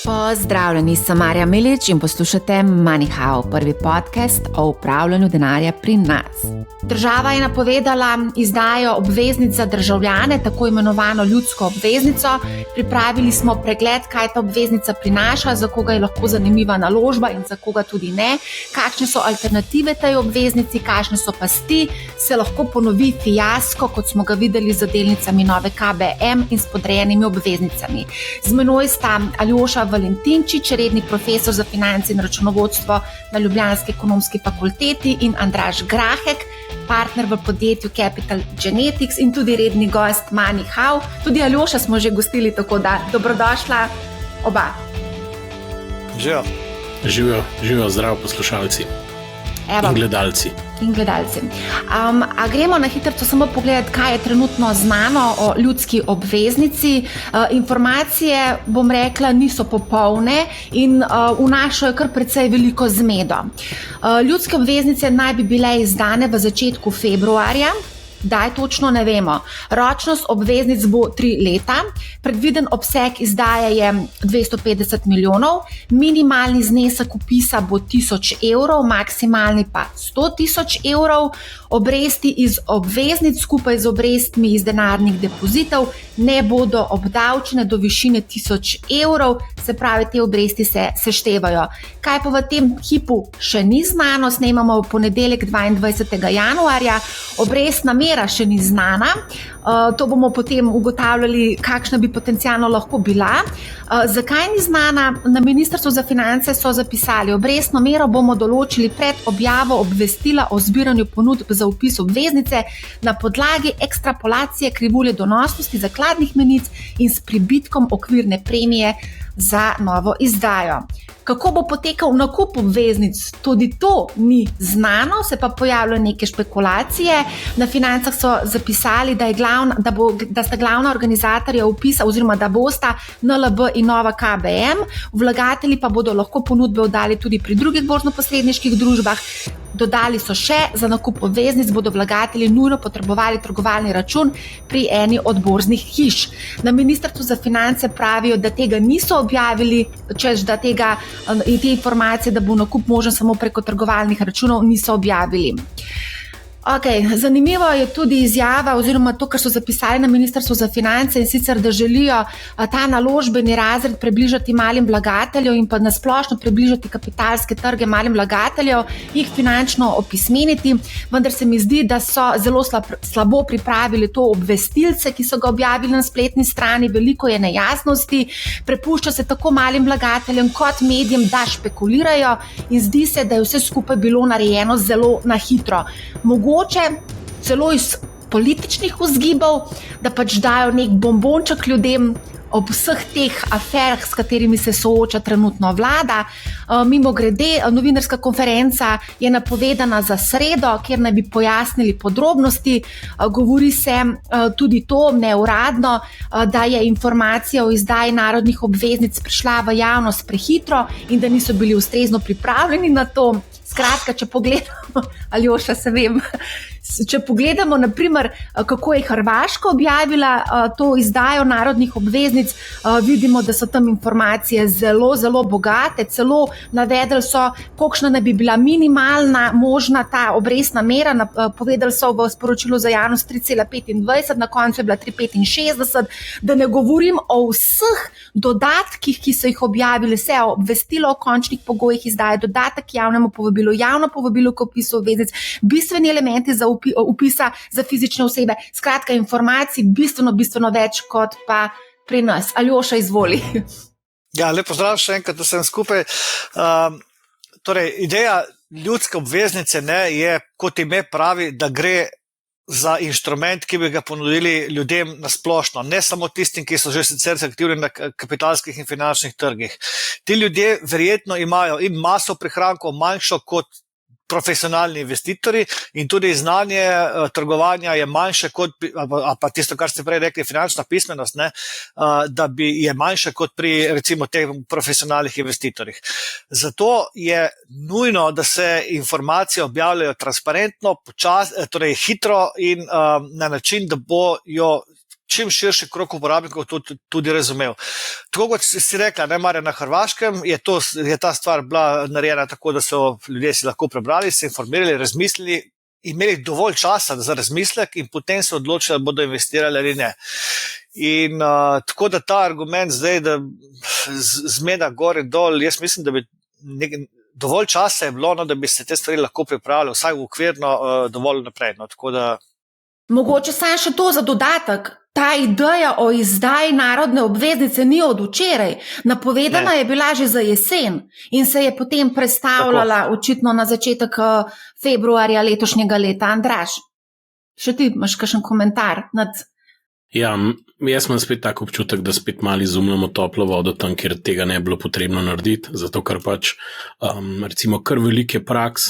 Pozdravljeni, sem Marja Milič in poslušate MoneyHow, prvi podcast o upravljanju denarja pri nas. Država je napovedala izdajo obveznic za državljane, tako imenovano ljudsko obveznico. Pripravili smo pregled, kaj ta obveznica prinaša, za koga je lahko zanimiva naložba in za koga tudi ne, kakšne so alternative tej obveznici, kakšne so pasti, se lahko ponovi fiasko, kot smo ga videli z delnicami nove KBM in s podrejenimi obveznicami. Z menoj sta Aljoša Valentinčič, redni profesor za finance in računovodstvo na Ljubljanski ekonomski fakulteti, in Andraž Grahek, partner v podjetju Capital Genetics in tudi redni gost MoneyHow. Tudi Aljoša smo že gostili, tako da dobrodošla oba. Živijo, zdravo poslušalci. Evo. In gledalci. A gremo na hitro samo pogledati, kaj je trenutno znano o ljudski obveznici. Informacije, bom rekla, niso popolne in vnašajo kar precej veliko zmedo. Ljudske obveznice naj bi bile izdane v začetku februarja. Daj točno ne vemo. Ročnost obveznic bo 3 leta, predviden obseg izdaje je 250 milijonov, minimalni znesek vpisa bo 1000 evrov, maksimalni pa 100 000 evrov. Obresti iz obveznic skupaj z obrestmi iz denarnih depozitov ne bodo obdavčene do višine 1000 evrov, se pravi, te obresti se seštevajo. Kaj pa v tem hipu še ni znano, snemamo v ponedeljek 22. januarja, obrestna mera še ni znana, to bomo potem ugotavljali, kakšna bi potencialno lahko bila. Zakaj ni znana? Na Ministrstvu za finance so zapisali, obrestno mero bomo določili pred objavo obvestila o zbiranju ponudb za vpis obveznice na podlagi ekstrapolacije krivulje donosnosti zakladnih menic in s pribitkom okvirne premije za novo izdajo. Kako bo potekal nakup obveznic, tudi to ni znano, se pa pojavljajo neke špekulacije. Na Financah so zapisali, da sta glavna organizatorja vpisa oziroma da bosta NLB in nova KBM, vlagatelji pa bodo lahko ponudbe oddali tudi pri drugih borznoposredniških družbah. Dodali so še, za nakup obveznic bodo vlagatelji nujno potrebovali trgovalni račun pri eni od borznih hiš. Na Ministrstvu za finance pravijo, da tega niso objavili, češ da in te informacije, da bo nakup možen samo preko trgovalnih računov, niso objavili. Zanimivo je tudi izjava oziroma to, kar so zapisali na Ministrstvu za finance, in sicer, da želijo ta naložbeni razred približati malim vlagateljev in pa nasplošno približati kapitalske trge malim vlagateljev, jih finančno opismeniti, vendar se mi zdi, da so zelo slabo pripravili to obvestilce, ki so ga objavili na spletni strani, veliko je nejasnosti, prepušča se tako malim vlagateljem kot medijem, da špekulirajo, in zdi se, da je vse skupaj bilo narejeno zelo na hitro. Mogoče celo iz političnih vzgibov, da pač dajo nek bombonček ljudem ob vseh teh aferah, s katerimi se sooča trenutno vlada. Mimogrede, novinarska konferenca je napovedana za sredo, kjer naj bi pojasnili podrobnosti. Govori se tudi to neuradno, da je informacija o izdaji narodnih obveznic prišla v javnost prehitro in da niso bili ustrezno pripravljeni na to. Skratka, če pogledamo, Aljoša, če pogledamo, naprimer, kako je Hrvaška objavila to izdajo narodnih obveznic, vidimo, da so tam informacije zelo, zelo bogate, celo navedli so, kolikšna naj bi bila minimalna možna ta obrestna mera, povedali so v sporočilu za javnost 3,25, na koncu je bila 3,65, da ne govorim o vseh dodatkih, ki so jih objavili, vse obvestilo o končnih pogojih izdaje, dodatek javnemu povabilu, javno povabilo k vpisu obveznic, bistveni elementi za vpisa za fizične osebe. Skratka, informacij bistveno več kot pa pri nas. Aljoša, izvoli. Ja, lep pozdrav še enkrat vsem skupaj. Torej, ideja ljudske obveznice je, kot ime pravi, da gre za inštrument, ki bi ga ponudili ljudem na splošno, ne samo tistim, ki so že sicer aktivni na kapitalskih in finančnih trgih. Ti ljudje verjetno imajo in maso prihrankov manjšo kot profesionalni investitorji in tudi znanje trgovanja je manjše kot, pa tisto, kar ste prej rekli, finančna pismenost, da je manjše kot pri recimo teh profesionalnih investitorjih. Zato je nujno, da se informacije objavljajo transparentno, torej hitro in na način, da bojo čim širši krog uporabnikov tudi razumel. Tako kot si rekla, ne, Marja, na Hrvaškem je ta stvar bila narejena tako, da so ljudje si lahko prebrali, se informirali, razmislili, imeli dovolj časa za razmislek in potem se odločili, da bodo investirali ali ne. In tako da ta argument zdaj, da zmeda gor in dol, jaz mislim, da bi dovolj časa je bilo, no, da bi se te stvari lahko pripravili, vsaj v okvirno dovolj naprej. No, tako da... Mogoče samo še to za dodatek. Ta ideja o izdaji narodne obveznice ni od včeraj. Napovedana je bila že za jesen in se je potem prestavljala očitno na začetek februarja letošnjega leta. Andraž, še ti imaš kakšen komentar nad... Ja, jaz imam spet tak občutek, da spet malo izumljamo toplo vodo tam, kjer tega ne bilo potrebno narediti, zato ker pač recimo kar velike praks,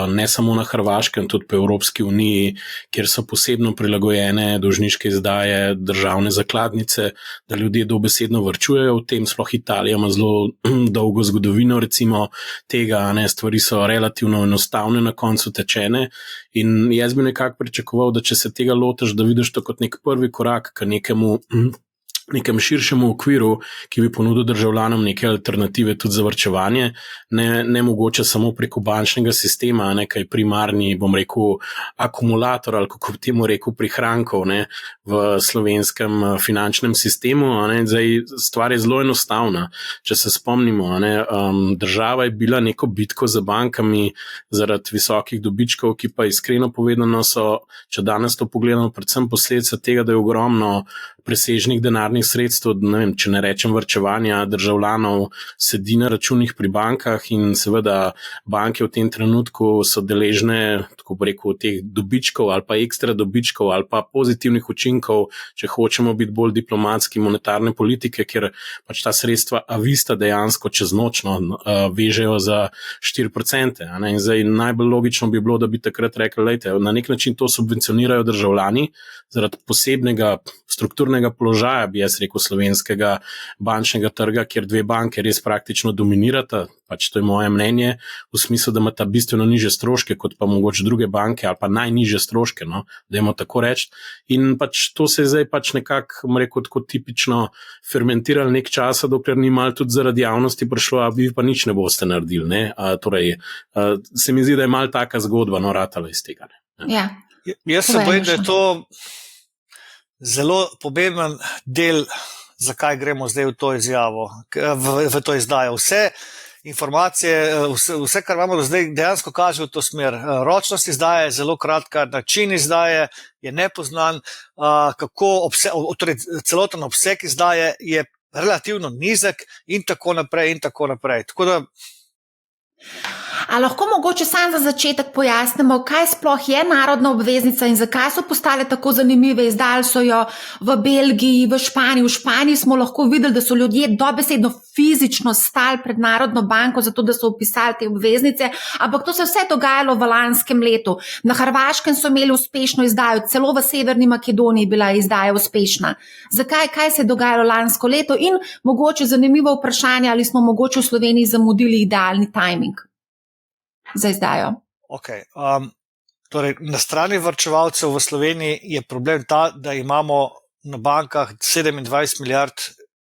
ne samo na Hrvaškem, tudi po Evropski uniji, kjer so posebno prilagojene dolžniške izdaje državne zakladnice, da ljudje dobesedno varčujejo v tem, sploh Italija ima zelo dolgo zgodovino recimo tega, ne, stvari so relativno enostavne na koncu tečene in jaz bi nekako pričakoval, da če se tega lotiš, da vidiš to kot nek prvi korak k nekem širšemu okviru, ki bi ponudil državljanom neke alternative tudi za varčevanje, ne mogoče samo preko bančnega sistema, nekaj primarni, bom rekel, akumulator ali kako bi temu rekel prihrankov, ne, v slovenskem finančnem sistemu. Ne. Zdaj, stvar je zelo enostavna. Če se spomnimo, ne, država je bila neko bitko za bankami zaradi visokih dobičkov, ki pa iskreno povedano so, če danes to pogledamo, predvsem posledica tega, da je ogromno presežnih denarnih sredstev, ne vem, če ne rečem varčevanja državljanov, sedi na računih pri bankah in seveda banke v tem trenutku so deležne, tako bi rekel, teh dobičkov ali pa ekstra dobičkov ali pa pozitivnih učinkov, če hočemo biti bolj diplomatski, monetarne politike, kjer pač ta sredstva avista dejansko čez nočno vežejo za 4%. In zdaj najbolj logično bi bilo, da bi takrat rekli, lejte, na nek način to subvencionirajo državljani zaradi posebnega strukturnega položaja, bi jaz rekel, slovenskega bančnega trga, kjer dve banke res praktično dominirata, pač to je moje mnenje, v smislu, da imata bistveno nižje stroške, kot pa mogoče druge banke, ali pa najnižje stroške, no, dajmo tako reči. In pač to se je zdaj pač nekako, rekel, tako tipično fermentirali nek časa, dokler ni malo tudi zaradi javnosti prišlo, a vi pa nič ne boste naredili, ne. Torej, se mi zdi, da je malo taka zgodba, no, ratala iz tega, ne. Ja. Jaz se bojim, da je to zelo pomemben del, zakaj gremo zdaj v to izjavo, v to izdajo. Vse informacije, vse, kar imamo do zdaj, dejansko kaže v to smer. Ročnost izdaje je zelo kratka, način izdaje je nepoznan, torej celoten obseg izdaje je relativno nizek in tako naprej in tako naprej. Tako da A lahko mogoče sam za začetek pojasnimo, kaj sploh je narodna obveznica in zakaj so postale tako zanimive? Izdali so jo v Belgiji, v Španiji. V Španiji smo lahko videli, da so ljudje dobesedno fizično stali pred Narodno banko, zato da so opisali te obveznice, ampak to se vse dogajalo v lanskem letu. Na Hrvaškem so imeli uspešno izdajo, celo v Severni Makedoniji bila izdaja uspešna. Zakaj, kaj se je dogajalo lansko leto? In mogoče zanimivo vprašanje, ali smo mogoče v Sloveniji zamudili idealni timing za izdajo. Okay. Torej, na strani varčevalcev v Sloveniji je problem ta, da imamo na bankah 27 milijard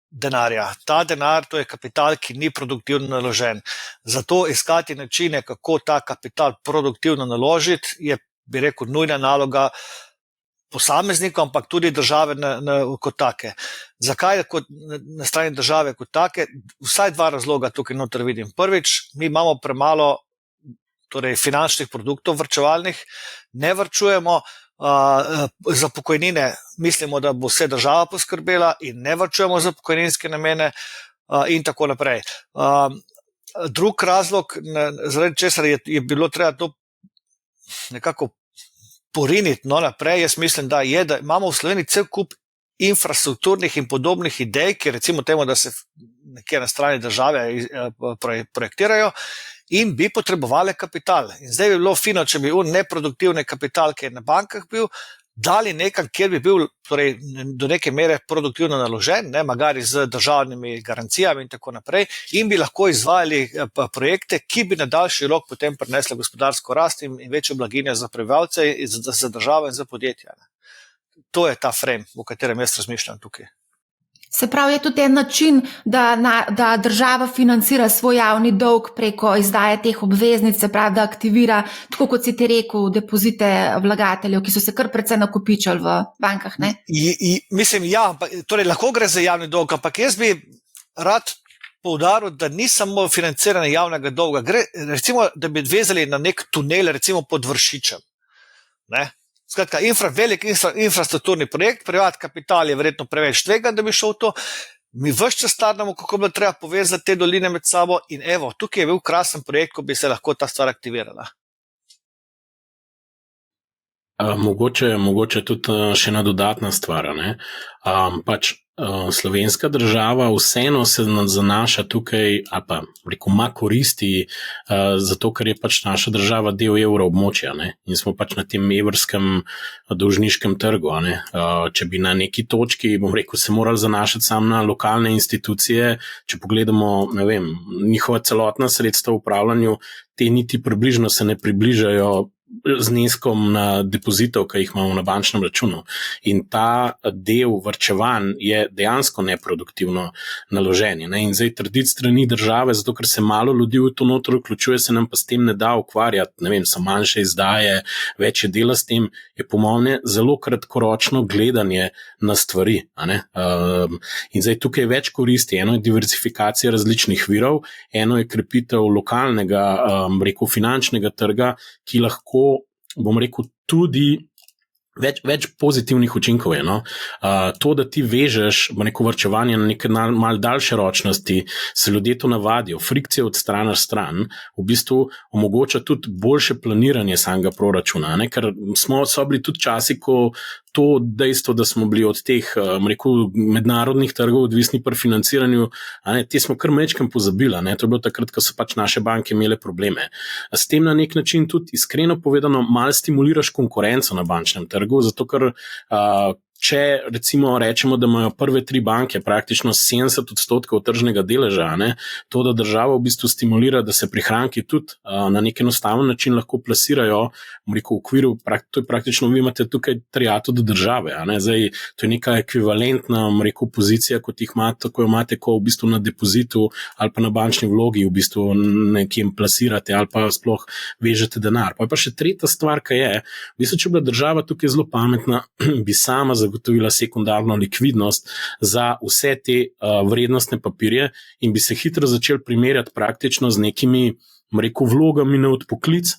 denarja. Ta denar, to je kapital, ki ni produktivno naložen. Zato iskati načine, kako ta kapital produktivno naložiti, je, bi rekel, nujna naloga posameznikov, ampak tudi države kot take. Zakaj na strani države kot take? Vsaj dva razloga tukaj noter vidim. Prvič, mi imamo premalo torej finančnih produktov varčevalnih, ne varčujemo, za pokojnine mislimo, da bo vse država poskrbela in ne varčujemo za pokojninske namene in tako naprej. Drug razlog, zaradi česar je bilo treba to nekako poriniti naprej, jaz mislim, da imamo v Sloveniji cel kup infrastrukturnih in podobnih idej, ki recimo temu, da se nekje na strani države projektirajo, in bi potrebovali kapital. In zdaj bi bilo fino, če bi neproduktivni kapital, ki je na bankah bil, dali nekam, kjer bi bil torej, do neke mere produktivno naložen, magari z državnimi garancijami in tako naprej, in bi lahko izvajali projekte, ki bi na daljši rok potem prinesli gospodarsko rast in večjo blaginjo za prebivalce, za državo in za podjetja. to je ta frame, v katerem jaz razmišljam tukaj. Se pravi, je tudi en način, da država financira svoj javni dolg preko izdaje teh obveznic, se pravi, da aktivira, tako kot si ti rekel, depozite vlagateljev, ki so se kar precej nakopičali v bankah, ne? Mislim, ja, torej lahko gre za javni dolg, ampak jaz bi rad poudaril, da ni samo financiranje javnega dolga, gre recimo, da bi vezali na nek tunel, recimo pod Vršičem, ne? Skratka, velik infrastrukturni projekt, privat kapital je verjetno preveč tvegan, da bi šel to. Mi vse čas starnamo, kako bi treba povezati te doline med sabo in evo, tukaj je bil krasen projekt, ko bi se lahko ta stvar aktivirala. Mogoče tudi še ena dodatna stvar, ne? Slovenska država vseeno se zanaša tukaj, ali pa rekel, ima koristi, zato ker je pač naša država del evroobmočja, ne? In smo pač na tem evrskem dolžniškem trgu, ne? Če bi na neki točki, bom rekel, se morali zanašati samo na lokalne institucije, če pogledamo, ne vem, njihova celotna sredstva v upravljanju, te niti približno se ne približajo zneskom na depozitov, ki jih imamo na bančnem računu. In ta del varčevanj je dejansko neproduktivno naložen. In zdaj trditi strani države, zato ker se malo ljudi v to noter vključuje, se nam pa s tem ne da ukvarjati, ne vem, so manjše izdaje, več je dela s tem, je po mojem zelo kratkoročno gledanje na stvari. In zdaj tukaj je več koristi. Eno je diversifikacija različnih virov, eno je krepitev lokalnega, rekel, finančnega trga, ki lahko, bom rekel, tudi več pozitivnih učinkov je. No? To, da ti vežeš neko varčevanje na neke malo daljše ročnosti, se ljudje to navadijo, frikcije od strana stran, v bistvu omogoča tudi boljše planiranje samega proračuna, ne? Ker so bili tudi časi, ko to dejstvo, da smo bili od teh mednarodnih trgov odvisni pri financiranju, te smo kar mečkam pozabili. To je bilo takrat, ko so pač naše banke imele probleme. S tem na nek način tudi iskreno povedano malo stimuliraš konkurenco na bančnem trgu, zato ker če recimo rečemo, da imajo prve 3 banke praktično 70% tržnega deleža, to, da država v bistvu stimulira, da se prihranki tudi na nek enostaven način lahko plasirajo, v okviru, to je praktično, vi imate tukaj triato do države, zdaj to je neka ekvivalentna, pozicija, kot jih imate, ko imate, ko v bistvu na depozitu ali pa na bančni vlogi v bistvu nekim plasirate ali pa sploh vežete denar. Pa je pa še tretja stvar, ki je, v bistvu, če bi država tukaj zelo pametna, bi sama zagotovila sekundarno likvidnost za vse te vrednostne papirje in bi se hitro začeli primerjati praktično z nekimi vlogami na odpoklic,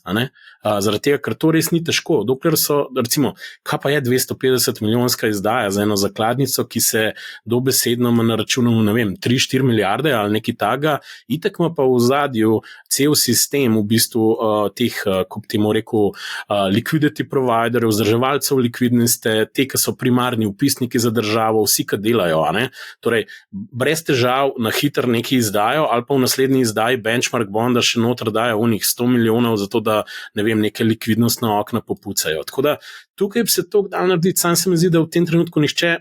zaradi tega, ker to res ni težko. Dokler so, recimo, kaj pa je 250 milijonska izdaja za eno zakladnico, ki se dobesedno ima na računu, ne vem, 3-4 milijarde ali nekaj takega, itak ima pa v ozadju cel sistem v bistvu teh, kot temu rekel, liquidity providerjev, vzdrževalcev likvidnosti, te, ki so primarni vpisniki za državo, vsi, ki delajo, torej, brez težav na hiter nekaj izdajo ali pa v naslednji izdaji benchmark bonda še noter dajo unih 100 milijonov za to, da ne vem, neke likvidnostne okna popucajo. Tako da tukaj bi se to dal narediti, sam se mi zdi, da v tem trenutku nihče,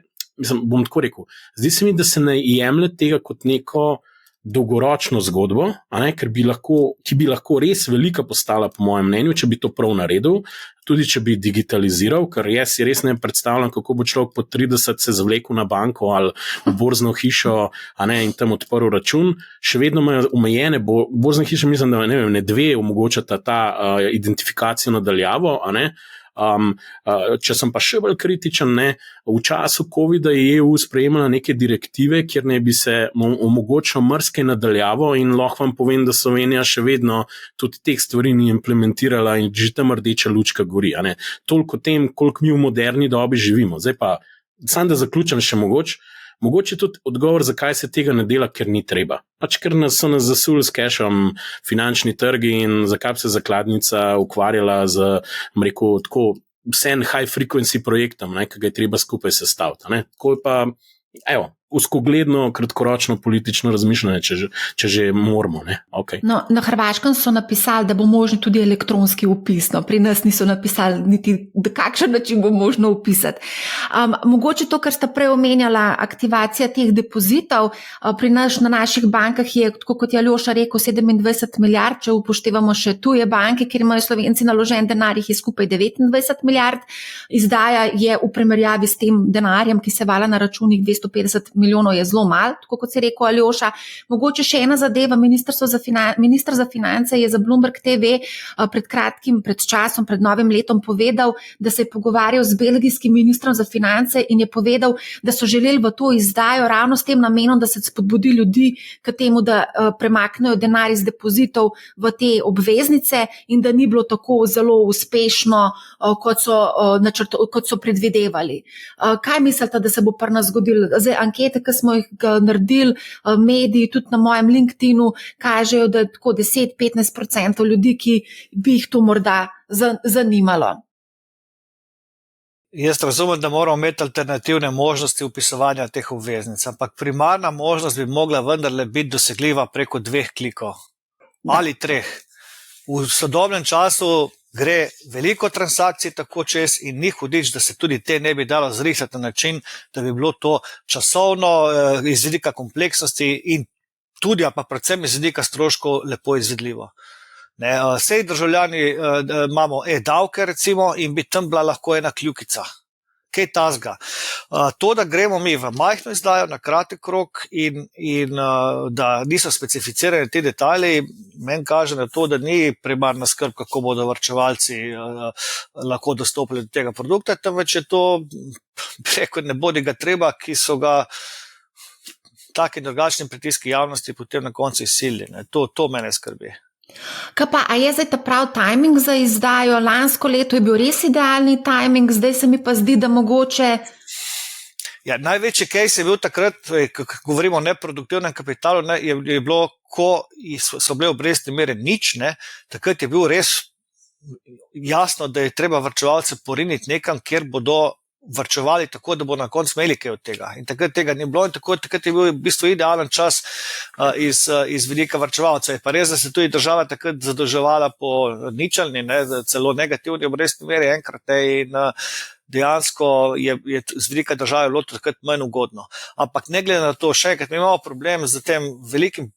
bom tako rekel, zdi se mi, da se ne jemlje tega kot neko dolgoročno zgodbo, ki bi lahko res velika postala, po mojem mnenju, če bi to prav naredil, tudi če bi digitaliziral, ker jaz si res ne predstavljam, kako bo človek po 30 se zvlekel na banko ali v borzno hišo in tam odprl račun. Še vedno imajo omejene, borzne hiše mislim, da ne 2 omogočata ta identifikacijo nadaljavo, če sem pa še bolj kritičen, v času COVID-a je EU sprejemala neke direktive, kjer ne bi se omogočil mrske nadaljavo in lahko vam povem, da Slovenija še vedno tudi teh stvari ni implementirala in že tam rdeča lučka gori. Toliko o tem, koliko mi v moderni dobi živimo. Zdaj pa, samo da zaključim še mogoče tudi odgovor, zakaj se tega ne dela, ker ni treba. Pač ker so nas zasuli s cashom finančni trgi in zakaj bi se zakladnica ukvarjala z, rekel, tako vsem high frequency projektom, ki ga je treba skupaj sestaviti. Tako pa, uskogledno, kratkoročno politično razmišljanje, če že moramo. Okay. No, na Hrvaškem so napisali, da bo možno tudi elektronski vpis. No, pri nas niso napisali niti, da kakšen način bo možno vpisati. Mogoče to, kar sta prej omenjala, aktivacija teh depozitov, pri nas na naših bankah je, tako kot je Aljoša rekel, 27 milijard, če upoštevamo še tuje banke, kjer imajo Slovenci naložen denar, jih je skupaj 29 milijard. Izdaja je v primerjavi s tem denarjem, ki se vala na računih 250 milijonov, je zelo malo, tako kot si rekel Aljoša. Mogoče še ena zadeva, minister za finance je za Bloomberg TV pred časom, pred novim letom povedal, da se je pogovarjal z belgijskim ministrom za finance in je povedal, da so želeli v to izdajo ravno s tem namenom, da se spodbudi ljudi k temu, da premaknejo denar iz depozitov v te obveznice in da ni bilo tako zelo uspešno, kot so predvidevali. Kaj mislite, da se bo pri nas zgodilo? Zdaj, ankete, ki smo jih naredili, mediji, tudi na mojem LinkedInu, kažejo, da je tako 10-15% ljudi, ki bi jih to morda zanimalo. Jaz razumem, da moramo imeti alternativne možnosti vpisovanja teh obveznic, ampak primarna možnost bi mogla vendarle biti dosegljiva preko 2 klikov ali 3. V sodobnem času gre veliko transakcij tako čez in ni hudič, da se tudi te ne bi dalo zrisati na način, da bi bilo to časovno iz vidika kompleksnosti in tudi, pa predvsem iz vidika stroškov lepo izvedljivo. Vsej državljani imamo e-davke recimo in bi tam bila lahko ena kljukica. Kaj tazga? To, da gremo mi v majhno izdajo na kratek rok in da niso specificirani ti detajli, meni kaže na to, da ni primarna skrb, kako bodo varčevalci lahko dostopili do tega produkta, temveč je to, rekel, ne bodi ga treba, ki so ga taki drugačni pritiski javnosti potem na koncu izsilili. To mene skrbi. Kaj pa, a je zdaj ta prav timing za izdajo? Lansko leto je bil res idealni timing, zdaj se mi pa zdi, da mogoče... Ja, največji case je bil takrat, ko govorimo o neproduktivnem kapitalu, je bilo, ko so bile obrestne mere nič, takrat je bil res jasno, da je treba varčevalce poriniti nekam, kjer bodo varčevali tako, da bo na koncu imeli kaj od tega. In takrat tega ni bilo in takrat je bil v bistvu idealen čas iz vidika varčevalcev. Je pa res, da se tudi država takrat zadolževala po ničelni, celo negativni obrestni meri enkrat in dejansko je z vidika države bilo to takrat manj ugodno. Ampak ne glede na to, še enkrat, mi imamo problem z tem velikim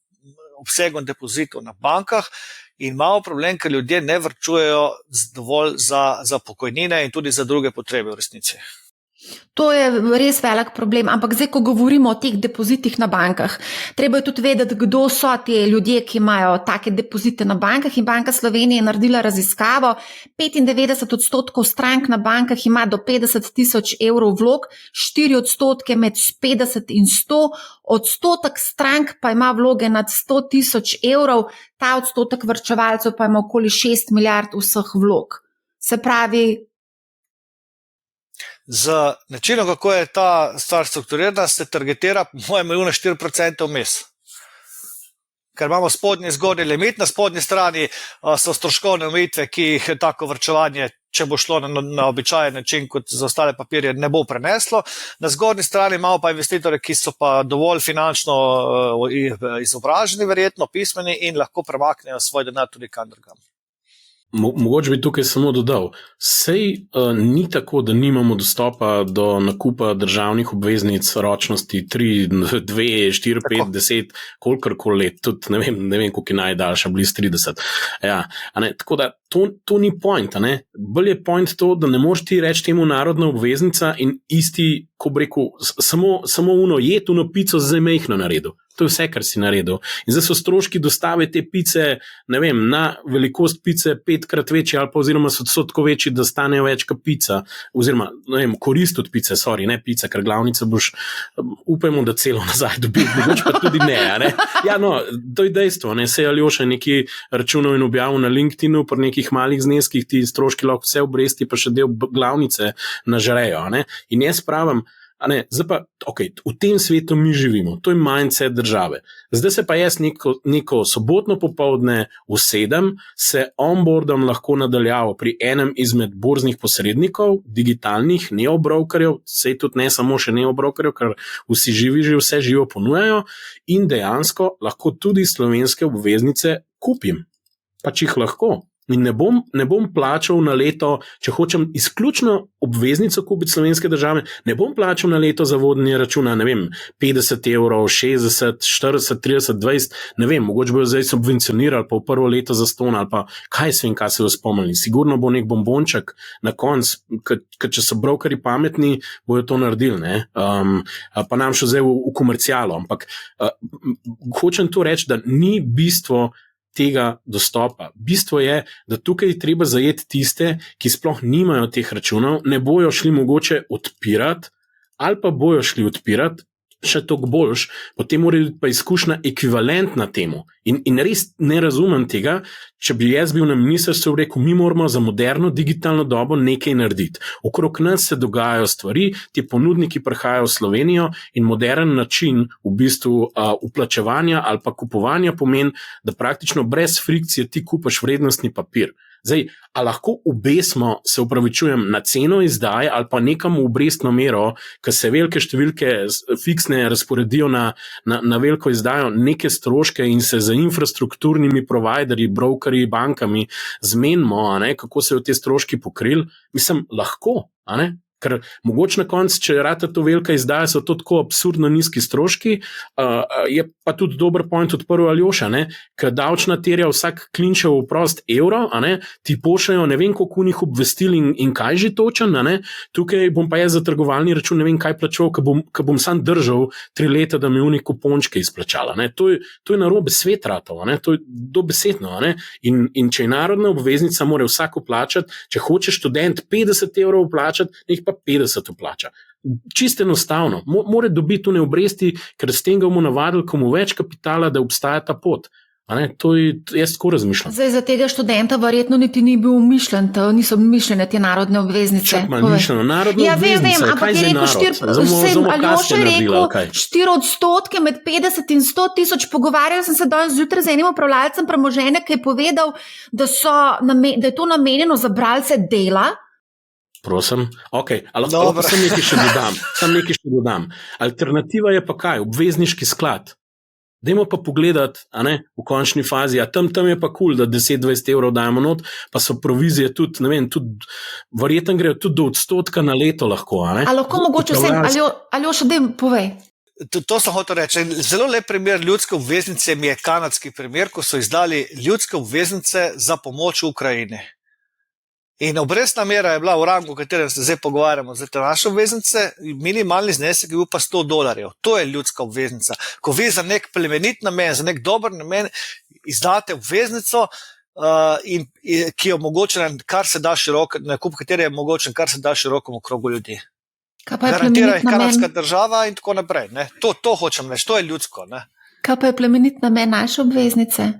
obsegom depozitov na bankah in imamo problem, ker ljudje ne varčujejo dovolj za pokojnine in tudi za druge potrebe v resnici. To je res velik problem, ampak zdaj, ko govorimo o teh depozitih na bankah, treba je tudi vedeti, kdo so ti ljudje, ki imajo take depozite na bankah in Banka Slovenije je naredila raziskavo. 95% strank na bankah ima do 50 000 evrov vlog, 4% med 50 in 100, odstotek strank pa ima vloge nad 100 000 evrov, ta odstotek varčevalcev pa ima okoli 6 milijard vseh vlog. Se pravi, z načinom, kako je ta stvar strukturirana, se targetira po mojem na 4% vmes. Ker imamo spodnji zgornji limit, na spodnji strani so stroškovne omejitve, ki jih tako varčevanje, če bo šlo na običajen način, kot za ostale papirje, ne bo preneslo. Na zgornji strani imamo pa investitore, ki so pa dovolj finančno izobraženi, verjetno pismeni in lahko premaknejo svoj denar tudi kam drugam. Mogoče bi tukaj samo dodal, sej ni tako, da nimamo dostopa do nakupa državnih obveznic ročnosti 3, 2, 4, 5, 10, kolikor let, tudi ne vem, koliko je najdaljša, blizu 30. Ja, tako da to ni point, bolj je point to, da ne moreš ti reči temu narodna obveznica in isti, ko bi rekel, samo uno pico zdaj mehno naredil. To je vse, kar si naredil. In zdaj so stroški dostave te pice, ne vem, na velikost pice 5-krat večji ali pa oziroma so tako večji, da stanejo več kot pica, oziroma, ne vem, korist od pice, ne pica, ker glavnice boš, upajmo, da celo nazaj dobil, mogoče pa tudi ne. Ja, no, to je dejstvo, se je Aljoša nekaj računal in objavil na LinkedInu, pri nekih malih zneskih ti stroški lahko vse obresti, pa še del glavnice nažrejo. In jaz pravim, Zdaj pa, v tem svetu mi živimo, to je mindset države. Zdaj se pa jaz neko sobotno popoldne usedem, se onboardam lahko nadaljavo pri enem izmed borznih posrednikov, digitalnih, neobrokerjev, sej tudi ne samo še neobrokerjev, ker vsi živi že vse živo ponujajo in dejansko lahko tudi slovenske obveznice kupim. Pač jih lahko. In ne bom plačal na leto, če hočem izključno obveznico kupiti slovenske države, ne bom plačal na leto za vodenje računa, 50 evrov, 60, 40, 30, 20, mogoče bojo zdaj subvencionirali pa v prvo leto za ston ali pa kaj se jo spomnili. Sigurno bo nek bombonček na koncu, ker če so brokerji pametni, bojo to naredili, ne? Pa nam šel zdaj v komercialo, ampak hočem to reči, da ni bistvo tega dostopa. Bistvo je, da tukaj treba zajeti tiste, ki sploh nimajo teh računov, ne bojo šli mogoče odpirati, ali pa bojo šli odpirati, še toliko boljš, potem mora biti pa izkušnja ekvivalentna temu. In res ne razumem tega, če bi jaz bil na ministrstvu rekel, mi moramo za moderno digitalno dobo nekaj narediti. Okrog nas se dogajajo stvari, ti ponudniki prihajajo v Slovenijo in modern način v bistvu vplačevanja ali pa kupovanja pomeni, da praktično brez frikcije ti kupaš vrednostni papir. Zdaj, a lahko obesmo, se upravičujem, na ceno izdaje ali pa nekam v obrestno mero, ker se velike številke fiksne razporedijo na veliko izdajo neke stroške in se za infrastrukturnimi providerji, brokerji, bankami zmenimo, kako se jo te stroški pokrili, mislim, lahko, ker mogoče na koncu, če rata to velika izdaja, so to tako absurdno nizki stroški, je pa tudi dober point odprl Aljoša, ker davčna terja vsak klinčev prost evro, ti pošljajo ne vem koliko njih obvestil in kaj že točen, tukaj bom pa jaz za trgovalni račun ne vem kaj plačal, ker bom sam držal 3 leta, da mi unik kupončke izplačala. To je narobe svet ratov, to je dobesedno. In če je narodna obveznica, mora vsako plačati, če hoče študent 50 evrov plačati, njih pa 50 vplača. Čisto enostavno. Mora dobiti tune obresti, ker s tem ga bomo navadili komu več kapitala, da obstaja ta pot. To je, jaz tako razmišljam. Zdaj za tega študenta verjetno niti ni bil mišljen, niso mišljene te narodne obveznice. Čak malo mišljeno, narodne obveznice, vem, kaj zdaj narod? Aljoša je rekel 4% med 50 in 100 tisoč, pogovarjal sem se danes zjutraj z enim upravljalcem premoženja, ki je povedal, da je to namenjeno za bralce Dela. Prosim, lahko sem nekaj še dodam. Alternativa je pa kaj? Obvezniški sklad. Dajmo pa pogledati, v končni fazi, tam je pa cool, da 10-20 evrov dajemo not, pa so provizije tudi, verjetno grejo tudi do odstotka na leto lahko, A lahko mogoče vsem, Aljoša, daj povej. To sem hotel reči. Zelo lep primer ljudske obveznice mi je kanadski primer, ko so izdali ljudske obveznice za pomoč Ukrajini. In obrestna mera je bila v rangu, o katerem se zdaj pogovarjamo. Zdaj, te naše obveznice, minimalni znesek je bil pa $100. To je ljudska obveznica. Ko vi za nek plemenit namen, za nek dober namen izdate obveznico, ki je omogočena, nakup katere je omogočen kar se da širokom okrogu ljudi. Garantira jih kanadska država in tako naprej. To hočem reči, to je ljudsko. Kaj pa je plemenit namen naše obveznice?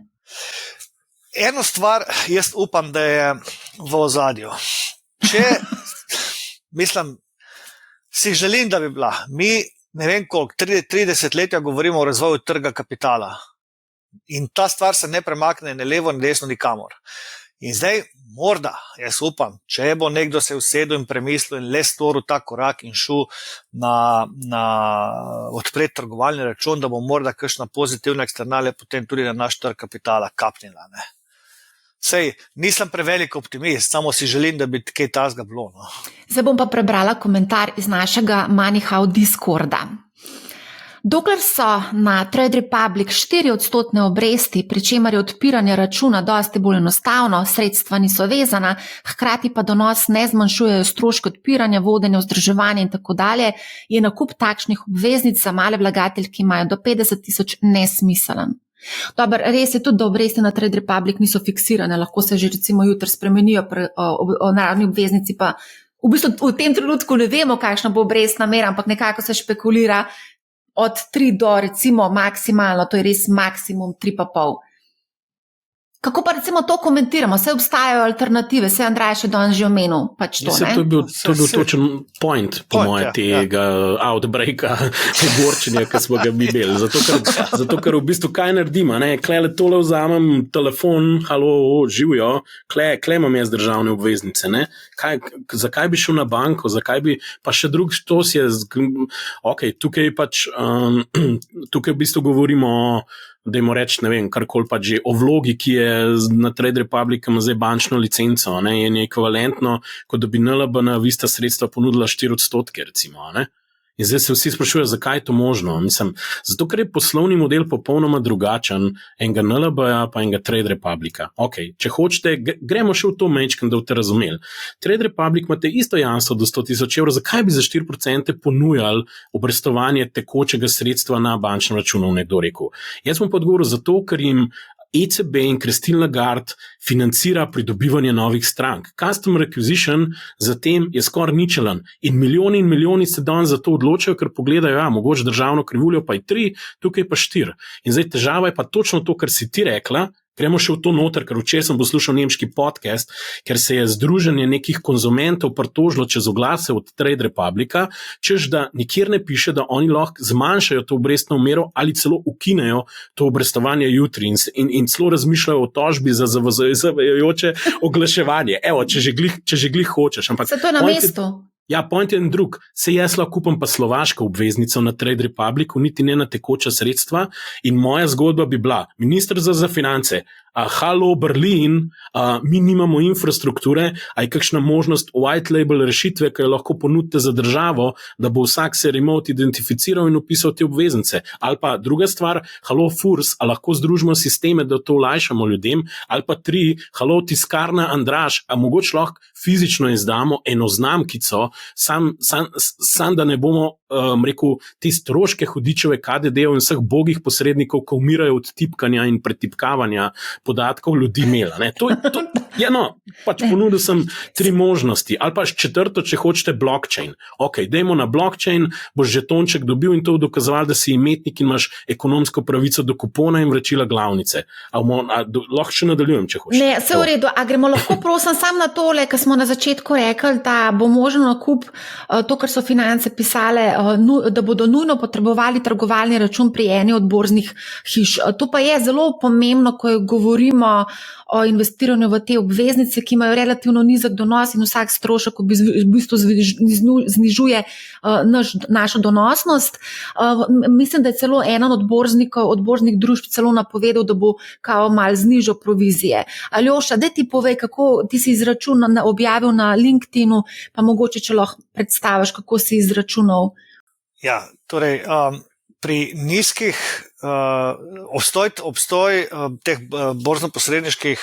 Eno stvar jaz upam, da je v ozadju. Si želim, da bi bila. Mi, ne vem koliko, 30 letja govorimo o razvoju trga kapitala. In ta stvar se ne premakne ne levo, ne desno, nikamor. In zdaj, morda, jaz upam, če bo nekdo se usedel in premislil in le storil ta korak in šel na odpret trgovalni račun, da bo morda kakšna pozitivna eksternalija potem tudi na naš trg kapitala kapnila. Sej, nisem prevelik optimist, samo si želim, da bi kaj tazga bilo. Zdaj bom pa prebrala komentar iz našega MoneyHow Discorda. Dokler so na Trade Republic 4% obresti, pri čemer je odpiranje računa dosti bolj enostavno, sredstva niso vezana, hkrati pa donos ne zmanjšujejo stroške odpiranja, vodenja, vzdrževanja in tako dalje, je nakup takšnih obveznic za male vlagatelje, ki imajo do 50,000 nesmiselen. Dobar, res je tudi, da obresti na Trade Republic niso fiksirane, lahko se že recimo jutri spremenijo o naravni obveznici, pa v bistvu v tem trenutku ne vemo, kakšna bo obrestna mera, ampak nekako se špekulira od 3 do recimo maksimalno, to je res maksimum 3,5. Kako pa recimo to komentiramo? Vse obstajajo alternative, vse Andrej še danes že omenil. Pač to, to je bil točen point, po moje, tega outbreaka, ogorčenja, ki smo ga mi imeli. Zato, ker v bistvu kaj naredimo? Klele tole vzamem telefon, halo, živijo, kle imam jaz državne obveznice. Zakaj bi šel na banko, zakaj bi, pa še drug štos je, tukaj pač, tukaj v bistvu govorimo o, dajmo reči, ne vem, karkoli pa že, o vlogi, ki je na Trade Republic ima zdaj bančno licenco, je ekvivalentno, kot da bi NLB na vista sredstva ponudila 4%, recimo, In zdaj se vsi sprašujejo, zakaj je to možno. Mislim, zato, ker je poslovni model popolnoma drugačen enega NLB-ja pa enega Trade Republica. Če hočete, gremo še v to mečken, da boste razumeli. Trade Republic imate isto jamstvo do 100,000 evrov, zakaj bi za 4% ponujali obrestovanje tekočega sredstva na bančnem računu, nekdo rekel. Jaz bom pa odgovoril zato, ker jim ECB in Christine Lagarde financira pridobivanje novih strank. Customer acquisition zatem je skoraj ničelen in milijoni se danes za to odločajo, ker pogledajo, mogoče državno krivuljo pa je 3, tukaj pa 4. In zdaj težava je pa točno to, kar si ti rekla. Gremo še v to noter, ker včeraj sem poslušal nemški podcast, ker se je združenje nekih konzumentov pritožilo čez oglase od Trade Republica, češ da nikjer ne piše, da oni lahko zmanjšajo to obrestno mero ali celo ukinejo to obrestovanje jutri in celo razmišljajo o tožbi za zavajajoče oglaševanje. Če že glih hočeš. Ampak se to je na mestu. Point je en drug. Se jaz lahko kupam pa slovaško obveznico na Trade Republicu, niti ne na tekoča sredstva in moja zgodba bi bila, minister za finance, halo Berlin, mi nimamo infrastrukture, a je kakšna možnost white label rešitve, ki jo lahko ponudite za državo, da bo vsak se remote identificiral in upisal te obveznice. Ali pa druga stvar, halo FURS, a lahko združimo sisteme, da to olajšamo ljudem, ali pa 3, halo tiskarna Andraž, a mogoče lahko fizično izdamo eno znamkico, sam da ne bomo rekel, te stroške hudičeve KDD-ov in vseh bogih posrednikov, ko umirajo od tipkanja in pretipkavanja podatkov ljudi imela. Ponudil sem 3 možnosti. Ali pa 4, če hočete, blockchain. Dajmo na blockchain, boš žetonček dobil in to dokazoval, da si imetnik in imaš ekonomsko pravico do kupona in vračila glavnice. Lahko še nadaljujem, če hočeš. Ne, vse v redu. A gremo lahko prosim sam na tole, ker smo na začetku rekli, da bo možno nakup to, kar so finance pisale, da bodo nujno potrebovali trgovalni račun pri eni od borznih hiš. To pa je zelo pomembno, ko govorimo o investiranju v te obveznice, ki imajo relativno nizek donos in vsak strošek v bistvu znižuje našo donosnost. Mislim, da je celo eden od borznih družb celo napovedal, da bo kao mal znižal provizije. Aljoša, daj ti povej, kako ti si izračun objavil na LinkedInu, pa mogoče, če lahko predstaviš, kako si izračunal. Ja, torej, pri nizkih obstoj teh borzno-posredniških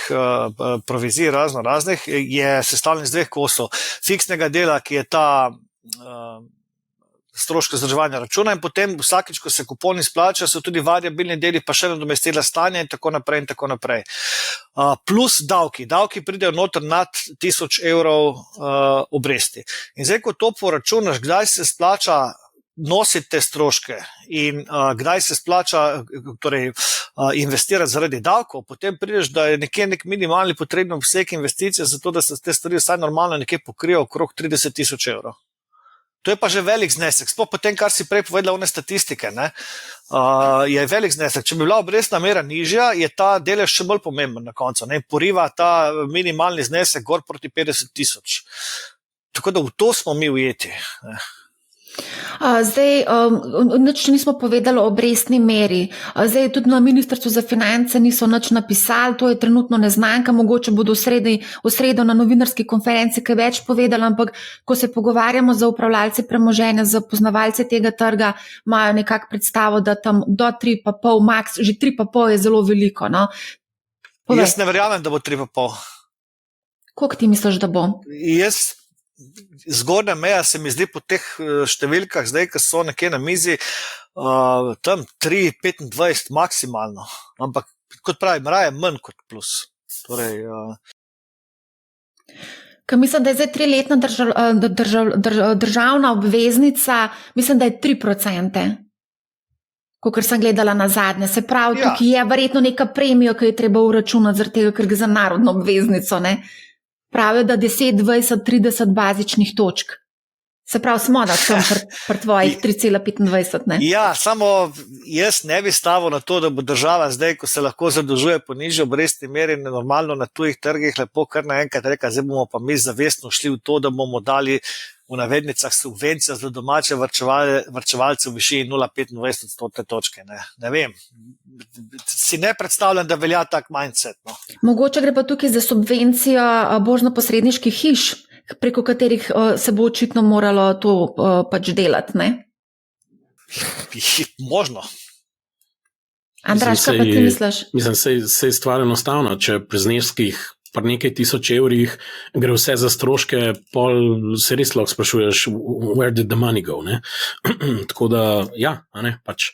provizij raznih je sestavljen iz 2 kosov. Fiksnega dela, ki je ta stroške vzdrževanja računa in potem vsakič, ko se kupon izplača, so tudi variabilni deli, pa še nadomestila stanja in tako naprej in tako naprej. Plus davki. Davki pridejo noter nad 1000 evrov obresti. In zdaj, ko to poračunaš, kdaj se splača nositi te stroške in kdaj se splača investirati zaradi davkov, potem prideš, da je nekje nek minimalni potrebno obseg investicij, zato da se te stvari vsaj normalno nekje pokrijo okrog 30,000 evrov. To je pa že velik znesek. Sploh po tem, kar si prej povedala one statistike, je velik znesek. Če bi bila obrestna mera nižja, je ta delež še bolj pomemben na koncu. Poriva ta minimalni znesek gor proti 50,000. Tako da v to smo mi ujeti. Zdaj, nič nismo povedali o obrestni meri. Zdaj, tudi na Ministrstvu za finance niso nič napisali, to je trenutno neznanka, mogoče bodo v sredo na novinarski konferenci kaj več povedali, ampak ko se pogovarjamo za upravljalce premoženja, za poznavalce tega trga, imajo nekako predstavo, da tam do 3,5, max, že 3,5 je zelo veliko. No? Jaz ne verjamem, da bo 3,5. Koliko ti misliš, da bo? Zgornja meja se mi zdi po teh številkah, zdaj, ki so nekje na mizi, tam 3,25 maksimalno. Ampak, kot pravim, raje manj kot plus. Torej, mislim, da je zdaj 3-letna državna obveznica, mislim, da je 3%. Kakor sem gledala na zadnje. Se pravi, Ja. tukaj je verjetno neka premija, ki je treba uračunati, zaradi tega, ker gre za narodno obveznico. Ne? Pravijo, da 10, 20, 30 bazičnih točk. Se pravi, smo da tam pri tvojih 3,25. Ne? Ja, samo jaz ne bi stavil na to, da bo država zdaj, ko se lahko zadolžuje po nižji obrestni meri, normalno na tujih trgih, lepo kar naenkrat reka, zdaj bomo pa mi zavestno šli v to, da bomo dali v navednicah subvencija za domače varčevalce v višini 0,25 točke. Ne vem, si ne predstavljam, da velja tak mindset. No. Mogoče gre pa tukaj za subvencijo borzno-posredniških hiš, preko katerih se bo očitno moralo to pač delati. Ne? Možno. Andraž, kaj pa ti misliš? Mislim, se je stvar enostavna, če pri zneskih par nekaj tisoč evrih gre vse za stroške, pol se res lahko sprašuješ, where did the money go, ne? Tako da, ja, ne, pač,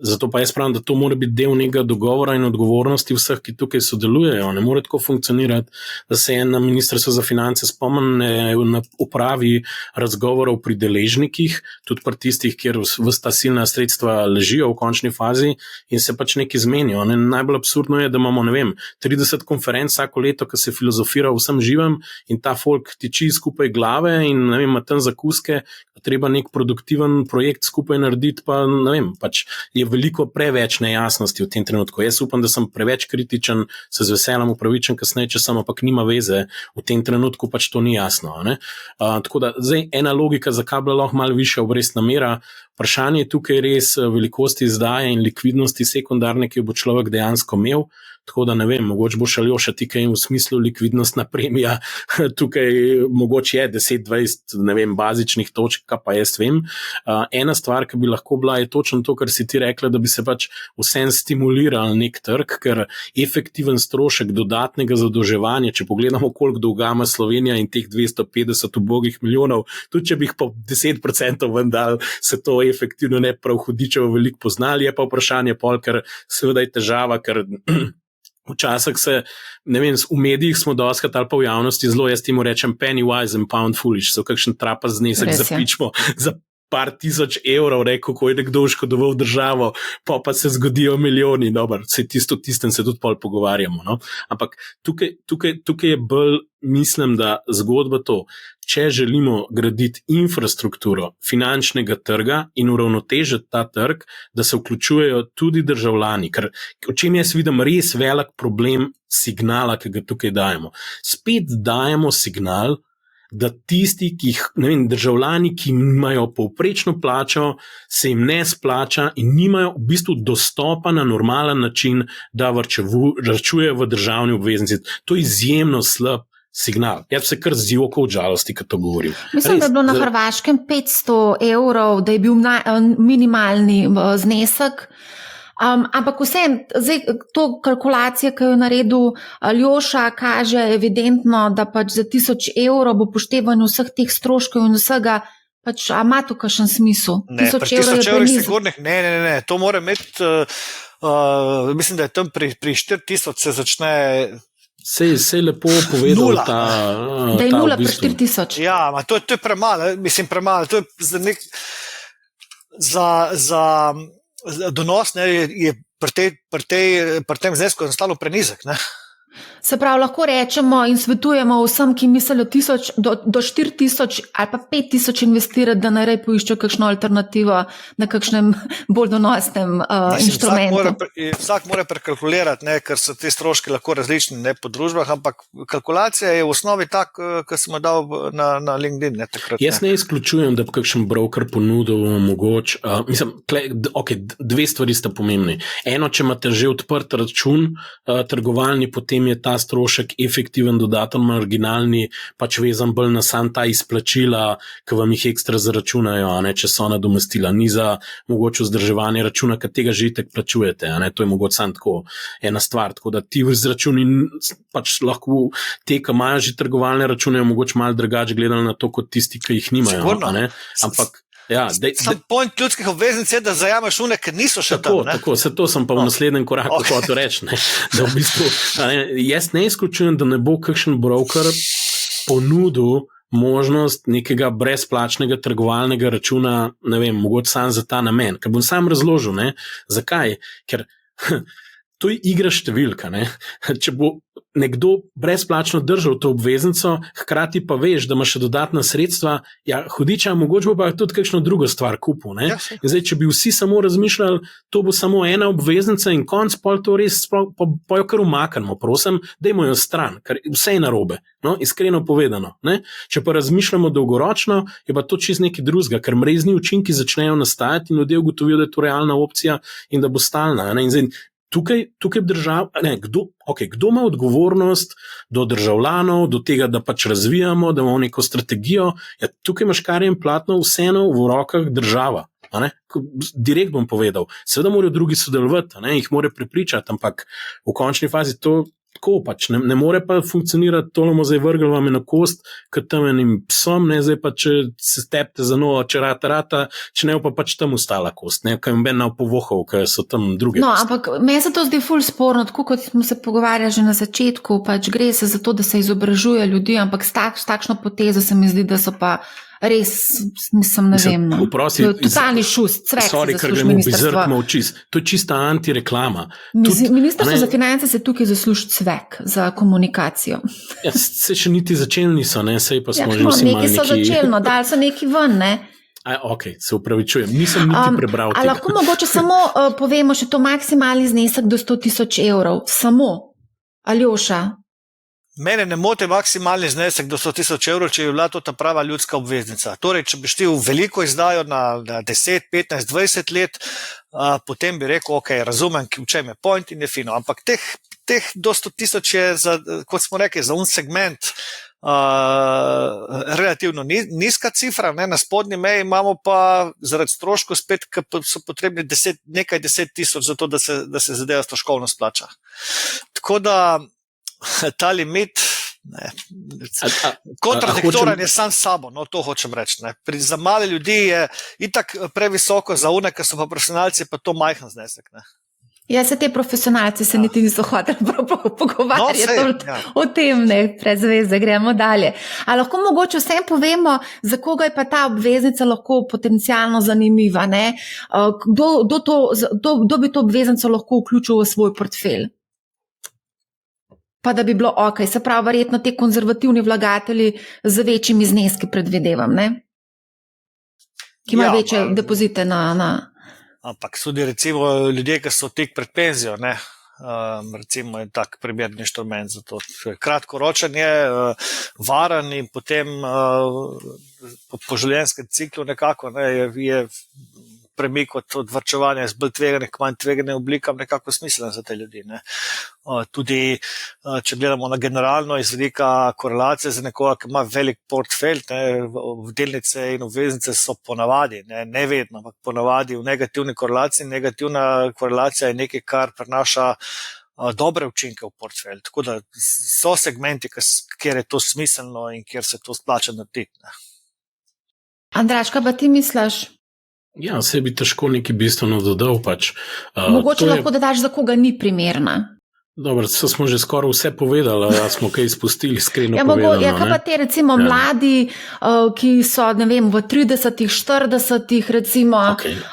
zato pa jaz pravim, da to mora biti del nekega dogovora in odgovornosti vseh, ki tukaj sodelujejo, ne more tako funkcionirati, da se je na Ministrstvu za finance spomne na upravi razgovorov pri deležnikih, tudi pri tistih, kjer vsta silna sredstva ležijo v končni fazi in se pač nekaj zmenijo. Ne? Najbolj absurdno je, da imamo, ne vem, 30 konferenc vsako leto, ki se filozofira vsem živem in ta folk tiči skupaj glave in ne vem, ima tam zakuske, treba nek produktiven projekt skupaj narediti, pa ne vem, pač je veliko preveč nejasnosti v tem trenutku. Jaz upam, da sem preveč kritičen, se z veseljem upravičen kasneje, če sem, ampak nima veze, v tem trenutku pač to ni jasno. Ne? Tako da, zdaj ena logika, zakaj bila lahko malo višja obrestna mera, vprašanje je tukaj res velikosti izdaje in likvidnosti sekundarne, ki jo bo človek dejansko imel. Tako da ne vem, mogoče bo Aljoša ti kaj v smislu likvidnostna premija, tukaj mogoče je 10-20, ne vem, bazičnih točk, kaj pa jaz vem. Ena stvar, ki bi lahko bila, je točno to, kar si ti rekla, da bi se pač vsem stimuliral nek trg, ker efektiven strošek dodatnega zadolževanja, če pogledamo, koliko dolga ima Slovenija in teh 250 ubogih milijonov, tudi če bi jih po 10% vendal, se to efektivno ne prav hudičevo veliko poznali, je pa vprašanje pol, ker seveda je težava, ker včasih se, ne vem, v medijih smo doskrat ali pa v javnosti zelo, jaz temu rečem penny wise and pound foolish, so kakšen trapaz znesek zapičmo za par tisoč evrov, kako je nekdo škodoval državo, pa se zgodijo milijoni, dobro, se tistem se tudi pol pogovarjamo, no? Ampak tukaj je bolj, mislim, da zgodba to, če želimo graditi infrastrukturo finančnega trga in uravnotežiti ta trg, da se vključujejo tudi državljani, ker o čem jaz vidim res velik problem signala, ki ga tukaj dajemo. Spet dajemo signal, da tisti, ki jih, ne vem, državljani, ki imajo povprečno plačo, se jim ne splača in nimajo v bistvu dostopa na normalen način, da varčujejo v državni obveznici. To je izjemno slab signal. Jaz se kar zjokal od žalosti, kad to govorim. Mislim, da je bilo na Hrvaškem 500 evrov, da je bil minimalni znesek. Ampak vsem, zdaj to kalkulacija, ki jo je naredil Aljoša, kaže evidentno, da pač za 1000 evrov bo upoštevanje vseh teh stroškov in vsega, pač ima to kakšen smisel? Ne, pri 1000 evrih sigurnih, ne, to mora imeti, mislim, da je tam pri 4000 se začne. Sej lepo povedal ta da je nula pri 4000. Ja, to je premalo, mislim premalo, to je za donos, ne, je pri tem znesku enostavno prenizek. Ne. Se pravi, lahko rečemo in svetujemo vsem, ki mislijo do 4000 ali pa 5000 investirati, da naj poiščejo kakšno alternativo na kakšnem bolj donosnem inštrumentu. Vsak mora prekalkulirati, ne, ker so te stroški lahko različni, ne, po družbah, ampak kalkulacija je v osnovi tak, ki sem jo dal na LinkedIn. Ne, takrat, jaz ne izključujem, da bi kakšen broker ponudil mogoče. Mislim, dve stvari sta pomembni. Eno, če imate že odprt račun trgovalni, potem je ta strošek efektiven, dodaten, marginalni, pač vezan bolj na sam ta izplačila, ki vam jih ekstra zaračunajo, ne, če so nadomestila, ni za mogoče vzdrževanje računa, ki tega že itak plačujete, ne, to je mogoče samo tako ena stvar, tako da ti izračuni pač lahko te, ki imajo že trgovalne račune, mogoče malo drugače gledali na to, kot tisti, ki jih nimajo, ne, ampak ja, point ljudskih obveznic je, da zajameš une, ker niso še tako, tam. Ne? Tako, se to sem pa v naslednjem koraku hotel reči. Da v bistvu, jaz ne izključujem, da ne bo kakšen broker ponudil možnost nekega brezplačnega trgovalnega računa, ne vem, mogoče sam za ta namen. Ker bom sam razložil, ne, zakaj. Ker to je igra številka. Ne? Če bo nekdo brezplačno držal to obveznico, hkrati pa veš, da ima še dodatna sredstva, ja, hudiča, mogoče bo pa tudi kakšno drugo stvar kupil. Ne? In zdaj, če bi vsi samo razmišljali, to bo samo ena obveznica in konc, pol to res jo kar umaknemo, prosim, dajmo jo stran, ker vse je narobe. No, iskreno povedano. Ne? Če pa razmišljamo dolgoročno, je pa to čist nekaj drugega, ker mrežni učinki začnejo nastajati in ljudje ugotovijo, da je to realna opcija in da bo stalna. Ne? In zdaj, tukaj kdo ima odgovornost do državljanov, do tega, da pač razvijamo, da imamo neko strategijo, ja, tukaj imaš škarje in platno vseeno v rokah država. Direkt bom povedal, seveda morajo drugi sodelovati, jih morajo prepričati, ampak v končni fazi to tako pač, ne more pa funkcionirati, to bomo zdaj vrgli vam na kost, kot tam enim psom, ne, zdaj pa če se stepte za novo, če rata, če ne pa pač tam ostala kost, ne, kaj ben nav povohal, kaj so tam druge. No, ampak meni se to zdi ful sporno, tako kot smo se pogovarjali že na začetku, pač gre se za to, da se izobražuje ljudi, ampak s takšno potezo se mi zdi, da so pa res, ne vem, no. Totalni šust, cvek sorry, se zasluži ministrstvo. To je čista antireklama. Ministrstvo za finance se tukaj zasluži cvek za komunikacijo. Ja, se še niti začeli niso, ne, sej pa smo že vsi neki so začeli, no, dali so neki ven, ne. Ok, se upravičujem, nisem niti prebral tega. A lahko mogoče samo povemo še to maksimalni znesek do 100,000 evrov, samo, Aljoša? Mene ne moti maksimalni znesek do 100,000 evrov, če je bila to ta prava ljudska obveznica. Torej, če bi šli v veliko izdajo na 10, 15, 20 let, potem bi rekel, ok, razumem, v čem je point in je fino. Ampak teh do 100,000 je, kot smo rekli, za un segment relativno nizka cifra, ne? Na spodnji meji imamo pa zaradi stroškov spet, ki so potrebni nekaj 10,000 za to, da se zadeva stroškovno splača. Tako da ta limit, kontradiktoren je sam s sabo, no to hočem reči. Za male ljudi je itak previsoko, za une, ki so pa profesionalci, pa to majhen znesek. Ne? Ja, se te profesionalci se niti niso hoteli pogovarjati o tem, ne, predzveze, gremo dalje. A lahko mogoče vsem povemo, za koga je pa ta obveznica lahko potencialno zanimiva, ne? Kdo bi to obveznico lahko vključil v svoj portfelj? Pa da bi bilo ok, se pravi, verjetno te konzervativni vlagatelji z večjimi zneski predvidevam, ne? Ki imajo večje depozite na... Ampak tudi recimo ljudje, ki so tik pred penzijo, ne? Recimo je tak primerni inštrument za to. Kratkoročen je, varen in potem po življenjskem ciklu nekako je premik od varčevanja iz bolj tveganih k manj tveganim oblikam nekako smiselen za te ljudi. Ne. Tudi, če gledamo na generalno iz vidika korelacije za nekoga, ki ima velik portfelj, delnice in obveznice so ponavadi, ne vedno, ampak ponavadi v negativni korelaciji. Negativna korelacija je nekaj, kar prenaša dobre učinke v portfelj. Tako da so segmenti, kjer je to smiselno in kjer se to splača narediti. Andraž, kaj pa ti misliš? Ja, se bi težko nekaj bistveno dodal pač. Mogoče lahko da daš, za koga ni primerna. Dobro, smo že skoraj vse povedali, da smo kaj izpustili, iskreno povedano. Ja, kaj pa te recimo mladi, ki so, ne vem, v 30-ih, 40-ih recimo,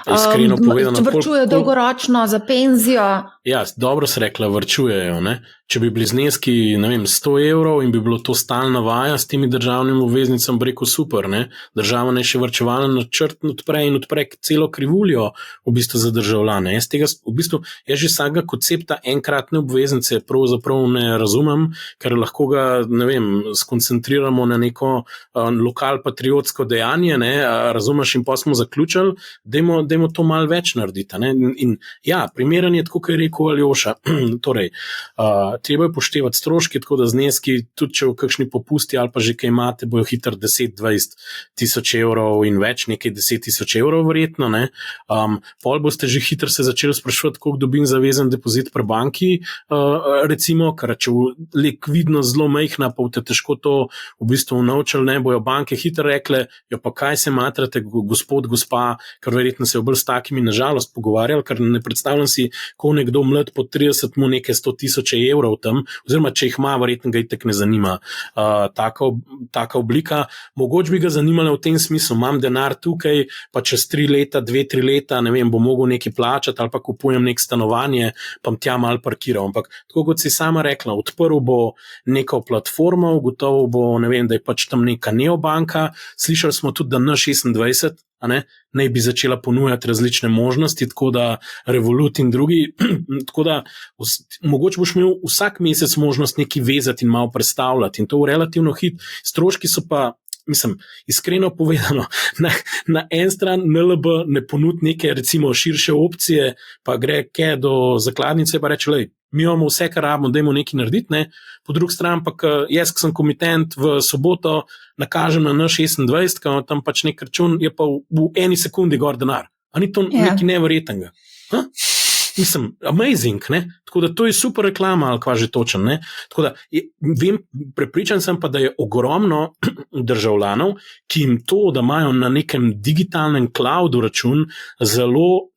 iskreno povedano, vrčujejo dolgoročno za penzijo. Ja, dobro se rekla, vrčujejo, ne. Če bi bili zneski, ne vem, 100 evrov in bi bilo to stalna vaja s temi državnimi obveznicami, bi rekel super, ne. Država ne še vrčevalna načrt odpre celo krivuljo v bistvu za državljane. Jaz že vsakega koncepta enkratne obveznice pravzaprav ne razumem, ker lahko ga, ne vem, skoncentriramo na neko lokal-patriotsko dejanje, ne, razumeš, in pa smo zaključili, dajmo to malo več narediti, ne. In ja, primeren je, tako kot je rekel Aljoša, torej, treba je poštevati stroške, tako da zneski, tudi če v kakšni popusti ali pa že kaj imate, bojo hitro 10-20 tisoč evrov in več, nekaj 10,000 evrov verjetno, ne. Pol boste že hitro se začeli spraševati, koliko dobim zavezan depozit pri banki recimo, ker če je likvidnost zelo majhna, pa boste težko to v bistvu naučili, ne bojo banke hitro rekle, jo pa kaj se matrate, gospod, gospa, ker verjetno se je bolj s takimi nažalost pogovarjali, ker ne predstavljam si, ko nekdo mlad po 30 mu nekaj 100,000 evrov tam, oziroma če jih ima, verjetno ga itak ne zanima taka oblika. Mogoče bi ga zanimalo v tem smislu, imam denar tukaj, pa čez 3 leta, 2-3 leta, ne vem, bo mogel nekaj plačati ali pa kupujem nek stanovanje, pa tja malo parkiral. Ampak tako kot si sama rekla, odprl bo neko platformo, gotovo bo, ne vem, da je pač tam neka neobanka. Slišali smo tudi, da N26 naj bi začela ponujati različne možnosti, tako da Revolut in drugi, tako da mogoče boš imel vsak mesec možnost nekaj vezati in malo predstavljati in to v relativno hit. Stroški so pa, mislim, iskreno povedano, na en stran NLB ne ponudi neke recimo širše opcije, pa gre kaj do zakladnice pa reče, lej, mi imamo vse, kar rabimo, dajmo nekaj narediti, ne? Po drugi strani pa, jaz, ki sem komitent v soboto, nakažem na N26, ki tam pač nek račun, je pa v eni sekundi gor denar. A ni to nekaj neverjetnega? Mislim, amazing, ne? Tako da to je super reklama, ali kva že točen, ne? Tako da, vem, prepričan sem pa, da je ogromno državljanov, ki jim to, da imajo na nekem digitalnem cloudu račun, zelo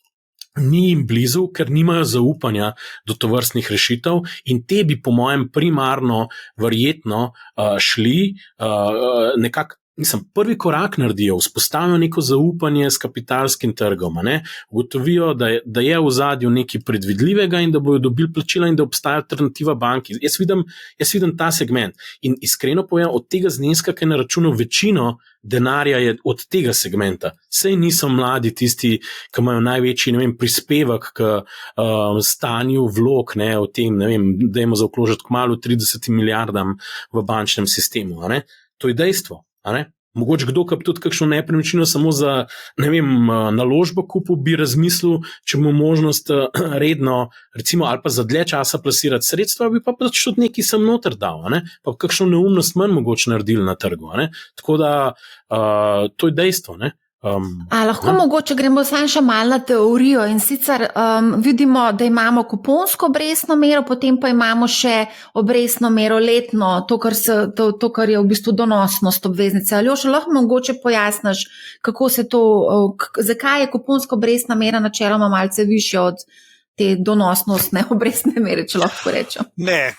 ni jim blizu, ker nimajo zaupanja do tovrstnih rešitev in te bi po mojem primarno verjetno šli nekako. Mislim, prvi korak naredijo, vzpostavijo neko zaupanje s kapitalskim trgom, ugotovijo, da je v zadju nekaj predvidljivega in da bojo dobili plačila in da obstaja alternativa banki. Jaz vidim ta segment in iskreno povem, od tega zneska, ki je na računu večino denarja je od tega segmenta. Sej niso mladi tisti, ki imajo največji, ne vem, prispevek k stanju vlog, o tem, ne vem, dajmo zaokrožiti kmalu 30 milijardam v bančnem sistemu, To je dejstvo. Mogoče kdo, ki bi tudi kakšno nepremičnino samo za, ne vem, naložbo kupil, bi razmislil, če mu možnost redno, recimo, ali pa za dlje časa plasirati sredstva, bi pa pač tudi nekaj sem noter dal, pa kakšno neumnost manj mogoče naredili na trgu, Tako da, to je dejstvo, Lahko mogoče gremo še malo na teorijo in sicer vidimo, da imamo kuponsko obrestno mero, potem pa imamo še obrestno mero letno, to, kar je v bistvu donosnost obveznice. Aljoša, lahko mogoče pojasniš, kako se to, zakaj je kuponska obrestna mera načeloma malce višja od te donosnostne obrestne mere, če lahko rečem. Ne,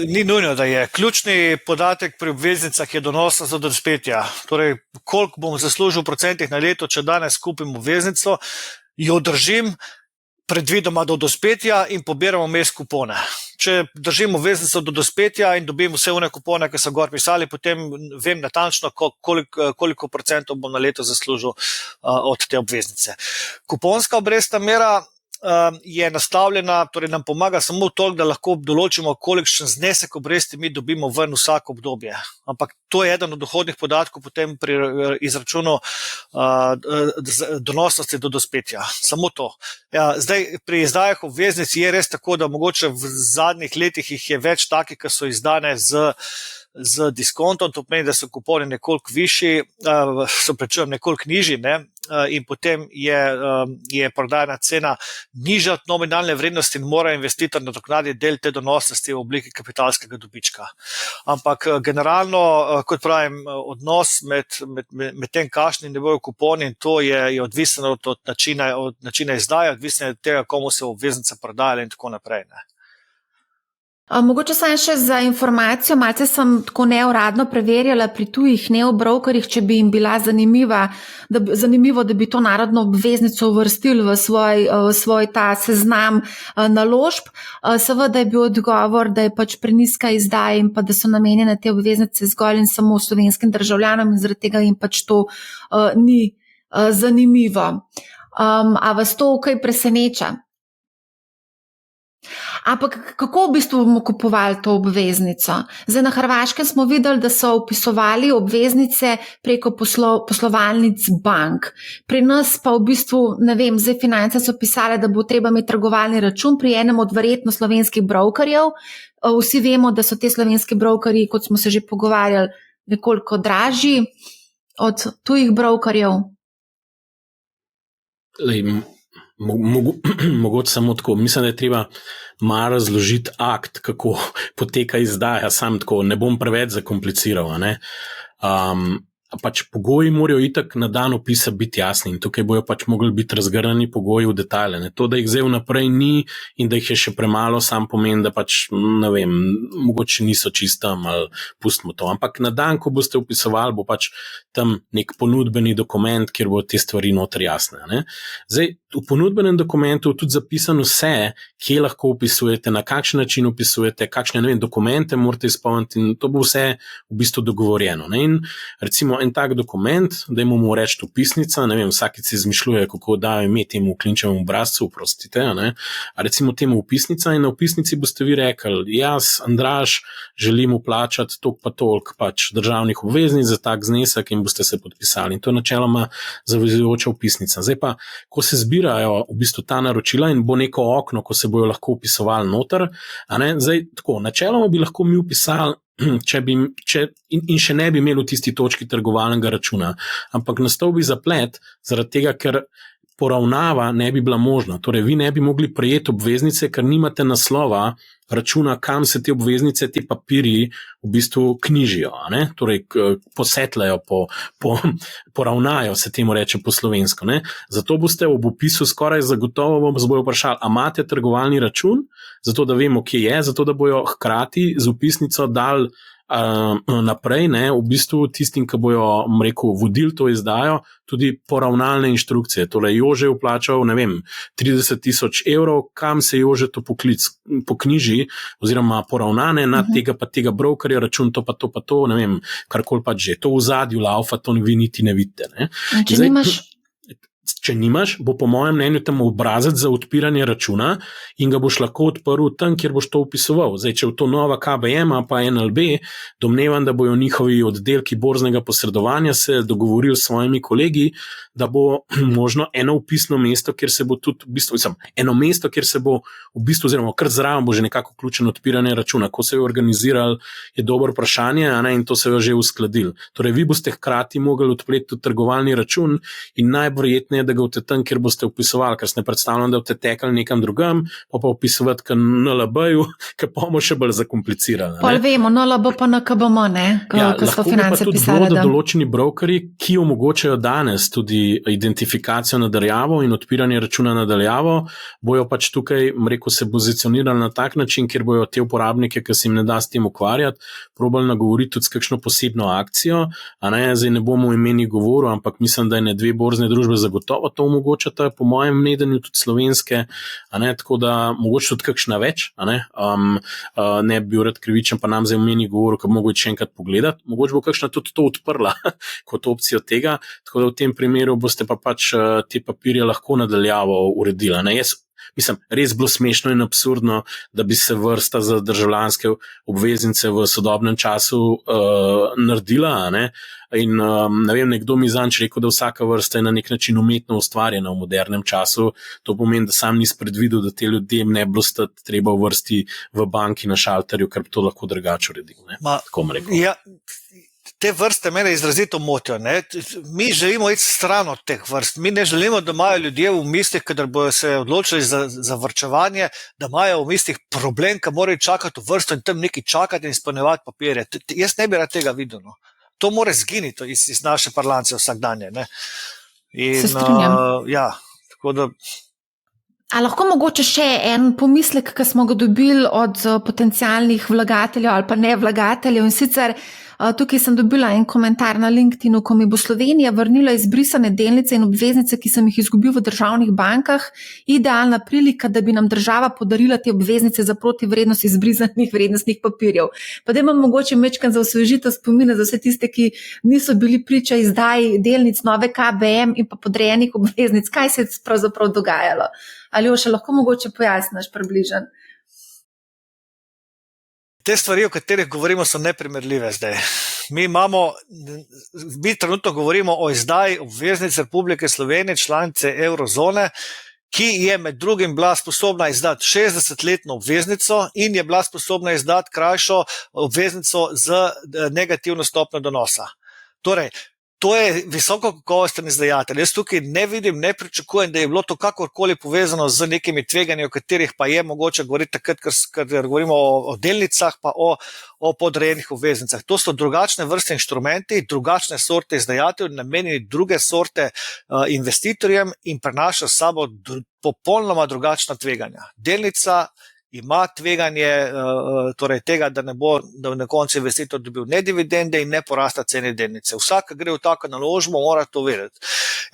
ni nujno, da je. Ključni podatek pri obveznicah je donosnost do dospetja. Torej, koliko bom zaslužil v procentih na leto, če danes kupim obveznico, jo držim predvidoma do dospetja in pobiram vmes kupone. Če držim obveznico do dospetja in dobim vse one kupone, ki so gor pisali, potem vem natančno, koliko procentov bom na leto zaslužil od te obveznice. Kuponska obrestna mera je nastavljena, torej nam pomaga samo toliko, da lahko določimo, kolikšen znesek obresti mi dobimo ven vsako obdobje. Ampak to je eden od dohodnih podatkov potem pri izračunu donosnosti do dospetja. Samo to. Ja, zdaj, pri izdajah obveznic je res tako, da mogoče v zadnjih letih jih je več takih, ki so izdane z diskontom, to pomeni, da so kuponi nekoliko višji, nekoliko nižji, in potem je prodajna cena nižja od nominalne vrednosti in mora investitor nadoknaditi del te donosnosti v obliki kapitalskega dobička. Ampak generalno, kot pravim, odnos med tem, kakšni ne bojo kuponi, in to je odvisno od načina izdaje, odvisno od tega, komu se obveznica prodajala in tako naprej. Mogoče sem še za informacijo, malce sem tako neuradno preverjala pri tujih neobrokerjih, če bi jim bila zanimivo, da bi to narodno obveznico uvrstili v svoj ta seznam naložb. Seveda je bil odgovor, da je pač prenizka izdaja in pa da so namenjene te obveznice zgolj in samo slovenskim državljanom in zaradi tega jim pač to ni zanimivo. A vas to kaj preseneča? Ampak kako v bistvu bomo kupovali to obveznico? Zdaj na Hrvaškem smo videli, da so vpisovali obveznice preko poslovalnic bank. Pri nas pa v bistvu, ne vem, zdaj Finance so pisale, da bo treba imeti trgovalni račun pri enem od verjetno slovenskih brokerjev. Vsi vemo, da so te slovenski brokerji, kot smo se že pogovarjali, nekoliko dražji od tujih brokerjev. Mogoče samo tako. Mislim, da je treba malo razložiti akt, kako poteka izdaja. Sam tako, ne bom preveč zakompliciral. Pač pogoji morajo itak na dan opisa biti jasni in tukaj bojo pač mogli biti razgrnjeni pogoji v detajle. To, da jih zdaj vnaprej ni in da jih je še premalo, sam pomeni, da pač, ne vem, mogoče niso čistam ali pustimo to. Ampak na dan, ko boste opisovali, bo pač tam nek ponudbeni dokument, kjer bo te stvari noter jasne. Zdaj, v ponudbenem dokumentu je tudi zapisano vse, kje lahko opisujete, na kakšen način opisujete, kakšne, ne vem, dokumente morate izpolniti in to bo vse v bistvu dogovorjeno. In recimo en tak dokument, da imamo reči upisnica, ne vem, vsakič se izmišljuje, kako dajo ime temu klinčevemu obrazcu, oprostite, a recimo temu upisnica in na upisnici boste vi rekli, jaz, Andraž, želim vplačati toliko pa toliko pač državnih obveznic za tak znesek in boste se podpisali. In to je načeloma zavezujoča upisnica. Zdaj pa, ko se zbirajo v bistvu ta naročila in bo neko okno, ko se bojo lahko upisovali noter, zdaj tako, načeloma bi lahko mi upisali in še ne bi imeli v tisti točki trgovalnega računa, ampak nastal bi zaplet zaradi tega, ker poravnava ne bi bila možna. Torej, vi ne bi mogli prejeti obveznice, ker nimate naslova računa, kam se te obveznice, te papirji v bistvu knjižijo. Torej, posetlajo, poravnajo, se temu reče po slovensko. Zato boste ob opisu skoraj zagotovo vam bojo vprašali, a imate trgovalni račun, zato da vemo, kje je, zato da bojo hkrati z upisnico dali naprej, v bistvu tistim, ki bojo, rekel, vodili to izdajo, tudi poravnalne inštrukcije. Torej, Jože je vplačal, ne vem, 30,000 evrov, kam se Jože to poknjiži, oziroma poravnane na tega pa tega brokerja, račun to pa to, ne vem, karkoli pač že. To v zadju laufa, to vi niti ne vidite. Če nimaš, bo po mojem mnenju tam obrazec za odpiranje računa in ga boš lahko odprl tam, kjer boš to upisoval. Zdaj, če je to nova KBM pa NLB, domnevam, da bojo njihovi oddelki borznega posredovanja se dogovorili s svojimi kolegi, da bo možno eno upisno mesto, kjer se bo tudi v bistvu, eno mesto, kjer se bo v bistvu, oziroma kar zraven bo že nekako vključen odpiranje računa. Ko se je organizirali, je dobro vprašanje, in to se je že uskladili. Torej, vi boste hkrati mogli odpreti tudi trgovalni račun in najverjetneje, da ga boste tam, kjer boste upisovali, ker se ne predstavljam, da boste tekali nekam drugam, pa upisovati k NLB-ju, ker pa bomo še bolj zakomplicirali. Pol vemo, NLB pa NKBM, ko so finance pisali. Lahko pa tudi določeni brokeri, ki omogočajo danes tudi identifikacijo nadaljavo in odpiranje računa nadaljavo, bojo pač tukaj, rekel, se pozicionirali na tak način, kjer bojo te uporabnike, ki se jim ne da s tem ukvarjati, probali nagovoriti tudi s kakšno posebno akcijo, zdaj ne bomo v imeni govoril, ampak mislim, da je dve borzne družbe zagotovo to omogočata, po mojem mnenju tudi slovenske, tako da mogoče tudi kakšna več, ne bi bil rad krivičen, pa nam zdaj v imeni govoril, ker mogoče še enkrat pogledati, mogoče bo kakšna tudi to odprla kot opcijo tega, tako da v tem primeru boste pa pač te papirje lahko nadaljavo uredili. Jaz mislim, res bilo smešno in absurdno, da bi se vrsta za državljanske obveznice v sodobnem času naredila, in ne vem, nekdo mi zanč rekel, da vsaka vrsta je na nek način umetno ustvarjena v modernem času. To pomeni, da sam nis predvidel, da te ljudem ne bilo stati treba v vrsti v banki na šalterju, ker bi to lahko drugače uredil. Tako bom rekel. Ja. Te vrste mene izrazito motijo. Mi želimo iti stran od teh vrst. Mi ne želimo, da imajo ljudje v mislih, kadar bojo se odločili za varčevanje, da imajo v mislih problem, ki morajo čakati v vrsto in tam nekaj čakati in izpolnjevati papirje. Jaz ne bi rad tega videl. To mora zginiti iz naše parlaance vsakdanje. Se strinjam. Tako da... A lahko mogoče še en pomislek, ki smo ga dobili od potencialnih vlagateljev ali pa ne vlagateljev, in sicer tukaj sem dobila en komentar na LinkedInu, ko mi bo Slovenija vrnila izbrisane delnice in obveznice, ki sem jih izgubil v državnih bankah, idealna prilika, da bi nam država podarila te obveznice za protivrednost izbrisanih vrednostnih papirjev. Pa da imam mogoče mečkan za osvežitev spomina za vse tiste, ki niso bili priča izdaji delnic nove KBM in pa podrejenih obveznic. Kaj se je pravzaprav dogajalo? Ali jo še lahko mogoče pojasniš približno? Te stvari, o katerih govorimo, so neprimerljive zdaj. Mi trenutno govorimo o izdaji obveznic Republike Slovenije, članice Eurozone, ki je med drugim bila sposobna izdati 60-letno obveznico in je bila sposobna izdati krajšo obveznico z negativno stopnjo donosa. Torej, To je visoko kakovosten izdajatelj. Jaz tukaj ne vidim, ne pričakujem, da je bilo to kakorkoli povezano z nekimi tveganji, o katerih pa je mogoče govoriti takrat, ker govorimo o delnicah, pa o podrejenih obveznicah. To so drugačne vrste inštrumenti, drugačne sorte izdajateljev, namenjeni druge sorte investitorjem in prenaša s sabo popolnoma drugačna tveganja. Delnica ima tveganje torej tega, da ne bo na koncu investitor dobil ne dividende in ne porasta cene delnice. Vsak, ki gre v tako naložbo, mora to vedeti.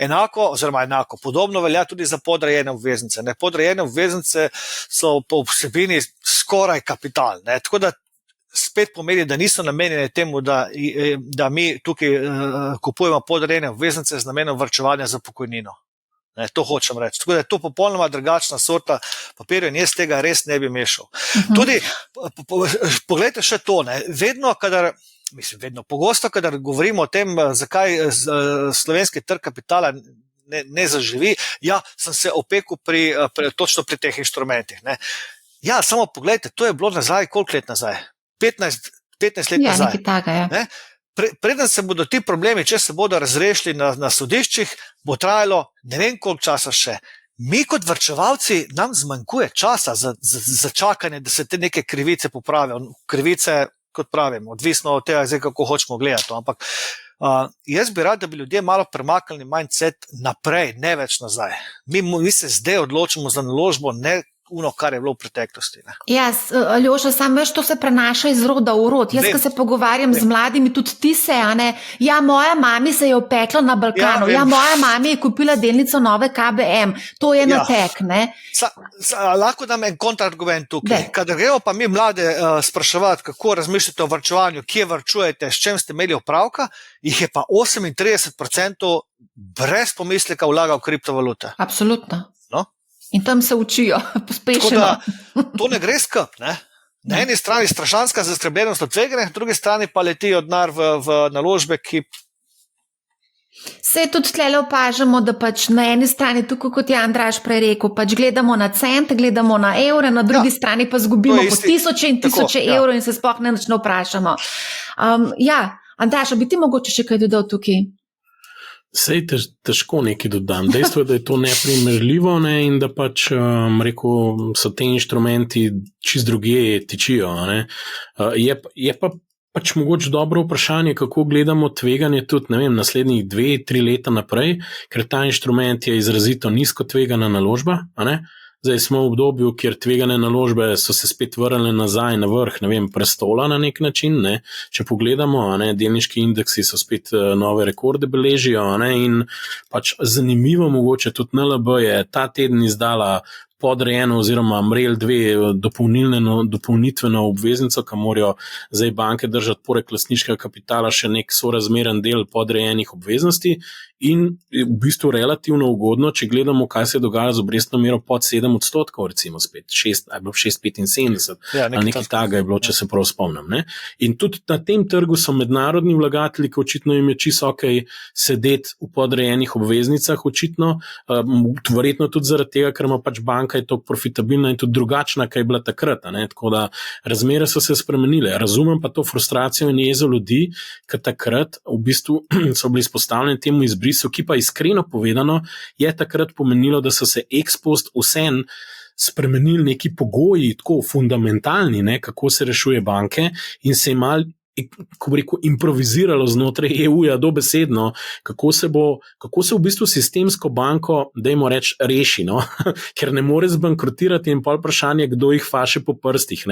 Enako, podobno velja tudi za podrejene obveznice. Podrejene obveznice so po vsebini skoraj kapital. Tako da spet pomeni, da niso namenjene temu, da mi tukaj kupujemo podrejene obveznice z namenom varčevanja za pokojnino. To hočem reči. Tako da je to popolnoma drugačna sorta papirja in jaz tega res ne bi mešal. Tudi, poglejte še to, pogosto, kadar govorimo o tem, zakaj slovenski trg kapitala ne zaživi, sem se opekel točno pri teh inštrumentih. Ja, samo poglejte, to je bilo nazaj, koliko let nazaj? 15 let nazaj. Nekaj takega, ja. Preden se bodo ti problemi, če se bodo razrešili na sodiščih, bo trajalo ne vem koliko časa še. Mi kot varčevalci nam zmanjkuje časa za čakanje, da se te neke krivice popravijo. Krivice, kot pravim, odvisno od tega, kako hočemo gledati. Ampak jaz bi rad, da bi ljudje malo premaknili mindset naprej, ne več nazaj. Mi se zdaj odločimo za naložbo, ne kar je bilo v preteklosti. Aljoša, samo veš, to se prenaša iz roda v rod. Jaz, ko se pogovarjam z mladimi, tudi ti se, moja mami se je opekla na Balkanu, moja mami je kupila delnico nove KBM, to je natek, ne? Lahko dam en kontrargument tukaj. Kadar gremo pa mi mlade spraševati, kako razmišljate o varčevanju, kje varčujete, s čem ste imeli opravka, jih je pa 38% brez pomisleka vlagal v kriptovalute. Absolutno. In tam se učijo, pospešeno. To ne gre skup, ne? Na eni strani strašanska zaskrbljenost od tveganja, na drugi strani pa letijo denar v naložbe, ki... Se tudi tlele opažamo, da pač na eni strani, tako kot je Andraž prej rekel, pač gledamo na cente, gledamo na evre, na drugi strani pa zgubimo po tisoče in tisoče evrov in se sploh ne vprašamo. Andraž, bi ti mogoče še kaj dodal tukaj? Sej težko nekaj dodam. Dejstvo je, da je to neprimerljivo, in da pač so te inštrumenti čist drugje tičijo. Je pa pač mogoče dobro vprašanje, kako gledamo tveganje tudi, naslednjih 2-3 leta naprej, ker ta inštrument je izrazito nizko tvegana naložba, Zdaj smo v obdobju, kjer tvegane naložbe so se spet vrnile nazaj na vrh, prestola na nek način, Če pogledamo, delniški indeksi so spet nove rekorde beležijo, in pač zanimivo mogoče tudi NLB je ta teden izdala podrejeno oziroma MREL 2 dopolnitveno obveznico, ki morajo zdaj banke držati poleg lastniškega kapitala še nek sorazmeren del podrejenih obveznosti in v bistvu relativno ugodno, če gledamo, kaj se dogaja z obrestno mero pod 7%, recimo spet 6,75, ali nekaj takega je bilo, če se prav spomnim. In tudi na tem trgu so mednarodni vlagatelji, ki očitno jim je čisto okej sedeti v podrejenih obveznicah, očitno, verjetno tudi zaradi tega, ker ima pač banka je toliko profitabilna in tudi drugačna, kaj je bila takrat. Tako da razmere so se spremenile. Razumem pa to frustracijo in jezo ljudi, ker takrat v bistvu so bili izpostavljeni temu izbrisu, ki pa iskreno povedano je takrat pomenilo, da so se ex post vsem spremenili neki pogoji, tako fundamentalni, kako se rešuje banke in se je mal, ko bi rekel, improviziralo znotraj EU-ja dobesedno, kako se v bistvu sistemsko banko, dajmo reči, reši, ker ne more zbankrotirati in pol vprašanje, kdo jih faše po prstih.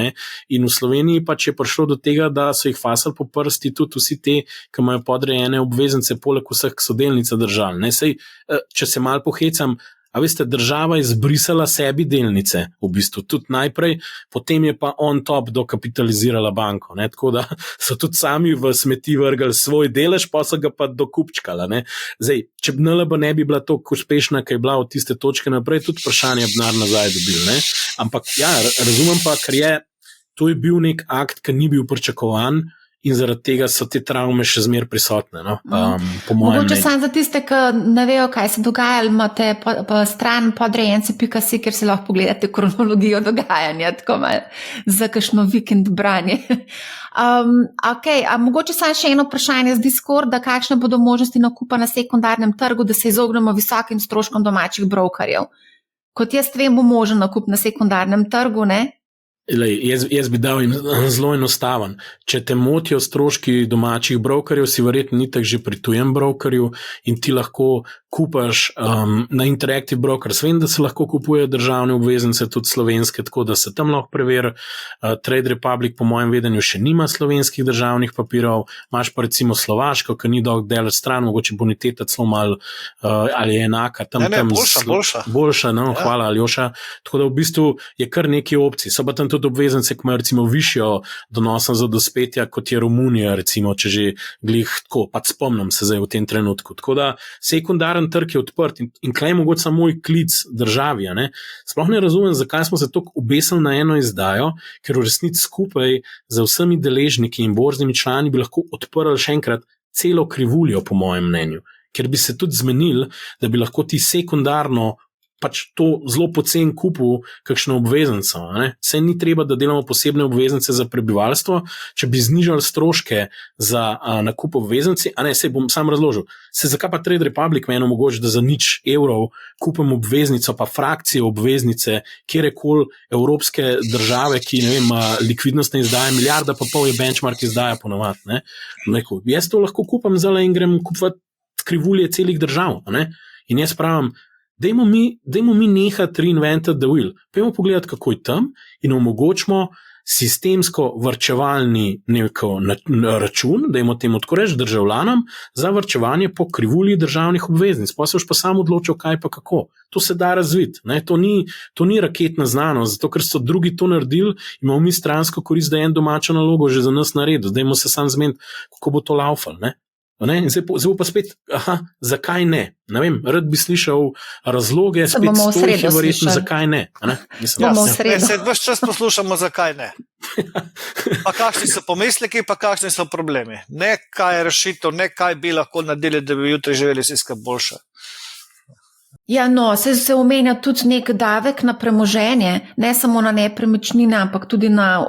In v Sloveniji pač je prišlo do tega, da so jih fasali po prsti tudi vsi te, ki imajo podrejene obveznice, poleg vseh sodelnica držali. Sej, če se mal pohecam, a veste, država je zbrisala sebi delnice, v bistvu tudi najprej, potem je pa on top dokapitalizirala banko, tako da so tudi sami v smeti vrgali svoj delež, pa so ga pa dokupčkala. Zdaj, če NLB ne bi bila toliko uspešna, kaj je bila od tiste točke naprej, tudi vprašanje denar nazaj dobil. Ampak ja, razumem pa, ker to je bil nek akt, ki ni bil pričakovan in zaradi tega so te travme še zmeraj prisotne. No? Po mojem Mogoče mnenju. samo za tiste, ki ne vejo, kaj se dogaja, imate stran podrejenci.si, kjer si lahko pogledate kronologijo dogajanja, tako malo za kakšno vikend branje. Okay, mogoče samo še eno vprašanje z Discorda, kakšne bodo možnosti nakupa na sekundarnem trgu, da se izognemo visokim stroškom domačih brokerjev. Kot jaz vem, bo možen nakup na sekundarnem trgu, ne? Jaz bi dal zelo enostaven. Če te motijo stroški domačih brokerjev, si verjetno ni tako že pri tujem brokerju in ti lahko kupaš na Interactive Brokers. Vem, da se lahko kupujejo državne obveznice, tudi slovenske, tako da se tam lahko preveri. Trade Republic, po mojem vedenju, še nima slovenskih državnih papirov. Imaš pa recimo Slovaško, ki ni dolgo daleč stran, mogoče boniteta celo malo ali je enaka. Boljša. Boljša, no, ja. Hvala, Aljoša. Tako da v bistvu je kar nekaj opcij. So pa tam tudi obveznice, ki imajo recimo višjo donosnost za dospetja, kot je Romunija, recimo, če že glih tako, pa spomnim se zdaj v tem trenutku. Tako da sekundaren trg je odprt in klej mogoče samo moj klic državi. Ne? Sploh ne razumem, zakaj smo se tako obesili na eno izdajo, ker v resnici skupaj z vsemi deležniki in borznimi člani bi lahko odprli še enkrat celo krivuljo, po mojem mnenju. Ker bi se tudi zmenili, da bi lahko ti sekundarno pač to zelo pocen kupil kakšno obveznico. Saj ni treba, da delamo posebne obveznice za prebivalstvo, če bi znižali stroške za nakup obveznici, sej bom sam razložil. Zakaj pa Trade Republic meni omogoča, da za €0 kupim obveznico, pa frakcijo obveznice, kjerekoli evropske države, ki ne vem, likvidnostne izdaje, 1,5 milijarde je benchmark izdaja ponovadi. Jaz to lahko kupam zdaj in grem kupovati krivulje celih držav. In jaz pravim, dajmo mi nehati reinventati the wheel. Pojmo pogledati, kako je tam in omogočimo sistemsko varčevalni račun, dajmo temu tako reči, državljanom za varčevanje po krivulji državnih obveznic. Pa se pa sam odločil, kaj pa kako. To se da razviti. To ni raketna znanost, zato ker so drugi to naredili, imamo mi stransko korist, da je en domačo nalogo že za nas naredil. Dajmo se sam zmeniti, kako bo to laufal. Zdaj pa spet, zakaj ne? Ne vem, rad bi slišal razloge, spet stojih je verjetno, zakaj ne? Ves čas poslušamo, zakaj ne. Pa kakšni so pomisleki, pa kakšni so problemi. Ne kaj je rešitev, ne kaj bi lahko naredili, da bi jutri živeli vsi boljše. Ja, se omenja tudi nek davek na premoženje, ne samo na nepremičnine, ampak tudi na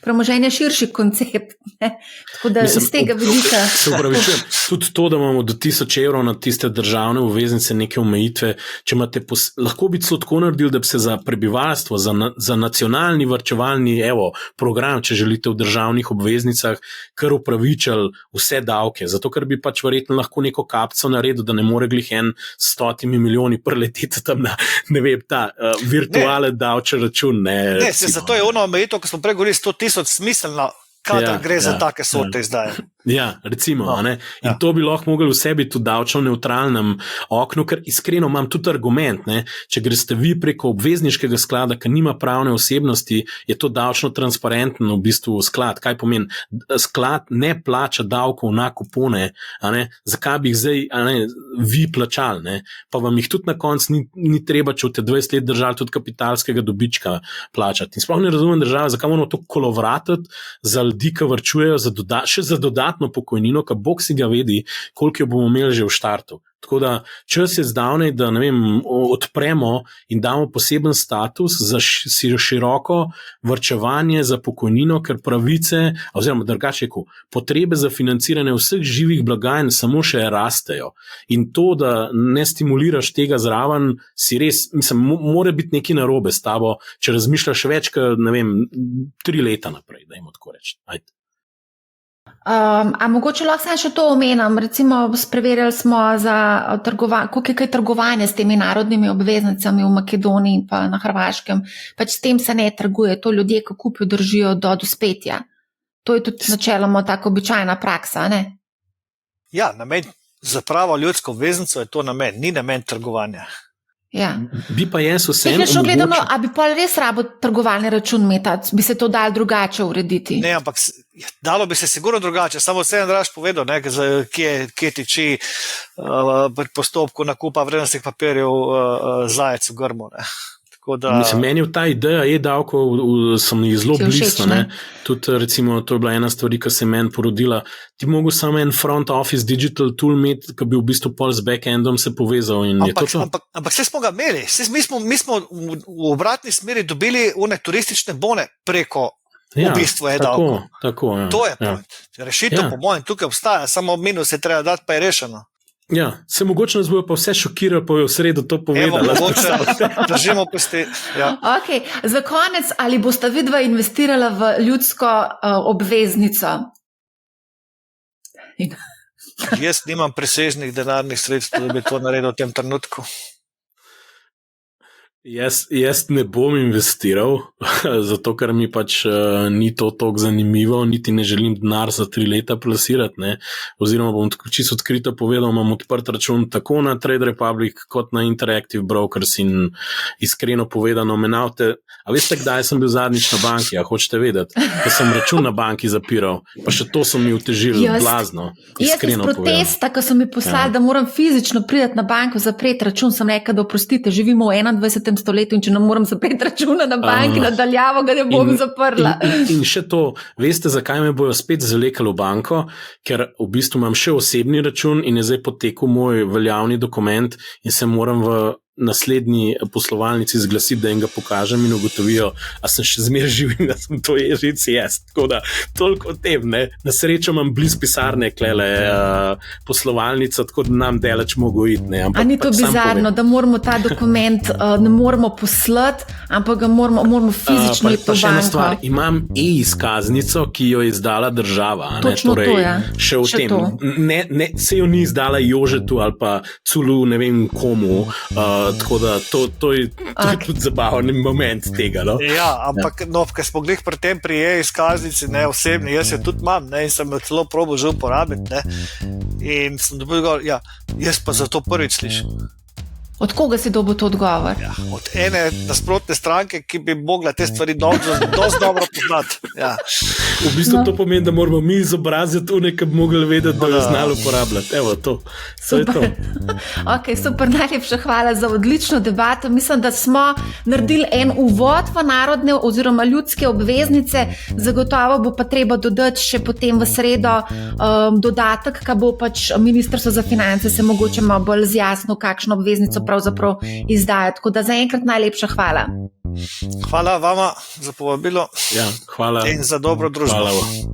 premoženje širši koncept. Tako da iz tega vidika. Se upravičujem, tudi to, da imamo do €1000 na tiste državne obveznice neke omejitve, če imate, lahko bi celo tako naredili, da bi se za prebivalstvo, za nacionalni varčevalni program, če želite v državnih obveznicah, kar upravičali vse davke, zato ker bi pač verjetno lahko neko kapco naredil, da ne more glih 100 milijoni preleteti tam na, ne vem, ta virtualen davčni račun. Zato je ono omejitev, ko smo prej govorili 100,000 smiselno, kadar gre za take sorte izdaje. Ja, recimo. In to bi lahko mogli vse biti v davčno neutralnem oknu, ker iskreno imam tudi argument, če greste vi preko obvezniškega sklada, ki nima pravne osebnosti, je to davčno transparenten v bistvu sklad. Kaj pomeni? Sklad ne plača davkov na kupone, zakaj bi jih zdaj vi plačali, pa vam jih tudi na koncu ni treba, če v 20 let držali tudi kapitalskega dobička plačati. In sploh ne razumem države, zakaj moramo to kolovratiti za ljudi, ki varčujejo še za dodatno pokojnino, ka Bog si ga vedi, koliko jo bomo imeli že v štartu. Tako da čas je zdavnej, da odpremo in damo poseben status za široko varčevanje za pokojnino, ker pravice, oziroma drugače rekel, potrebe za financiranje vseh živih blagajn samo še rastejo. In to, da ne stimuliraš tega zraven, si res, mora biti nekaj narobe s tabo, če razmišljaš več, kot 3 leta naprej, dajmo tako reči. A mogoče lahko samo še to omenim, recimo preverjali smo koliko je trgovanje s temi narodnimi obveznicami v Makedoniji pa na Hrvaškem, pač s tem se ne trguje, to ljudje, ki kupijo, držijo do dospetja. To je tudi načeloma tako običajna praksa, ne? Ja, namen za pravo ljudsko obveznico je to namen, ni namen trgovanja. Ja. Bi pa jaz vsem gledano, a bi pa res rabo trgovalni račun imeti, bi se to dalo drugače urediti? Ne, ampak dalo bi se sigurno drugače, samo vse Andraž povedal, kje tiči pri postopku nakupa vrednostnih papirjev zajec v grmu. Mislim, meni je ta ideja e-davkov so mi zelo Ti všeč, blizu. ne? Tudi recimo, to je bila ena stvar, ki se je meni porodila. Ti mogo samo en front office digital tool imeti, ki bi v bistvu pol z backendom se povezal in je to to. Ampak vse smo ga imeli. Mi smo v obratni smeri dobili one turistične bone preko v bistvu e-davkov. Tako, ja. To je point. Rešitev, po mojem, tukaj obstaja, samo minus je treba dati, pa je rešeno. Ja, se mogoče nas bojo pa vse šokirali, pa je v sredo to povedali. Mogoče držimo pesti. Ja. Okay. Za konec, ali boste vidva investirala v ljudsko obveznico? Jaz nimam presežnih denarnih sredstev, da bi to naredil v tem trenutku. Jaz ne bom investiral, zato ker mi pač ni to toliko zanimivo, niti ne želim denar za 3 leta plasirati, ne. Oziroma bom čisto odkrito povedal, imam odprt račun tako na Trade Republic kot na Interactive Brokers in iskreno povedano menavte. A veste, kdaj sem bil zadnjič na banki? A hočete vedeti? Da sem račun na banki zapiral, pa še to so mi otežili blazno. Iskreno povedano. Jaz iz protesta, ko so mi poslali, da moram fizično priti na banko zapreti račun, sem rekel, da oprostite, živimo v 21. stoletju in če ne moram zapreti računa na banki, nadaljavo ga ne bom zaprla. In še to, veste, zakaj me bojo spet zalekali v banko? Ker v bistvu imam še osebni račun in je zdaj potekel moj veljavni dokument in se moram v naslednji poslovalnici zglasiti, da jim ga pokažem in ugotovijo, a sem še zmeraj živ in da sem to ježic jaz. Tako da, toliko o tem, ne. Na srečo imam bliz pisarne klele poslovalnica, tako da nam delač mogo iti, ne. A ni to bizarno, da moramo ta dokument ne moramo poslati, ampak ga moramo fizično iti v še ena banko. stvar, imam e-izkaznico, ki jo je izdala država. Točno torej, to, ja. Še v Še tem. to. Ne, se jo ni izdala Jožetu ali pa Culu, ne vem komu, tako da to je tudi zabavni moment tega. No? Ja, ampak no, ker smo glih pri tem pri e-izkaznici, ne, osebni, jaz jo tudi imam, ne, in sem jo celo probal že uporabiti, ne, in sem dobil govor, ja, jaz pa za to prvič slišim. Od koga si dobil to odgovor? Ja, od ene nasprotne stranke, ki bi mogla te stvari dosti dobro poznati. Ja. V bistvu to pomeni, da moramo mi izobraziti one, ki bi mogli vedeti, da jo znali uporabljati. Evo, to je to. Ok, super, najlepša hvala za odlično debato. Mislim, da smo naredili en uvod v narodne oziroma ljudske obveznice. Zagotovo bo pa treba dodati še potem v sredo dodatek, ka bo pač Ministrstvo za finance se mogoče malo bolj zjasnilo, kakšno obveznico pravzaprav izdaja. Tako da zaenkrat najlepša hvala. Hvala vama za povabilo. Ja, hvala. In za dobro družbo.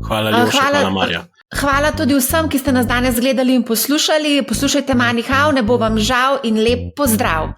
Hvala Ljoša, hvala Marja. Hvala tudi vsem, ki ste nas danes gledali in poslušali. Poslušajte Money How, ne bo vam žal in lep pozdrav.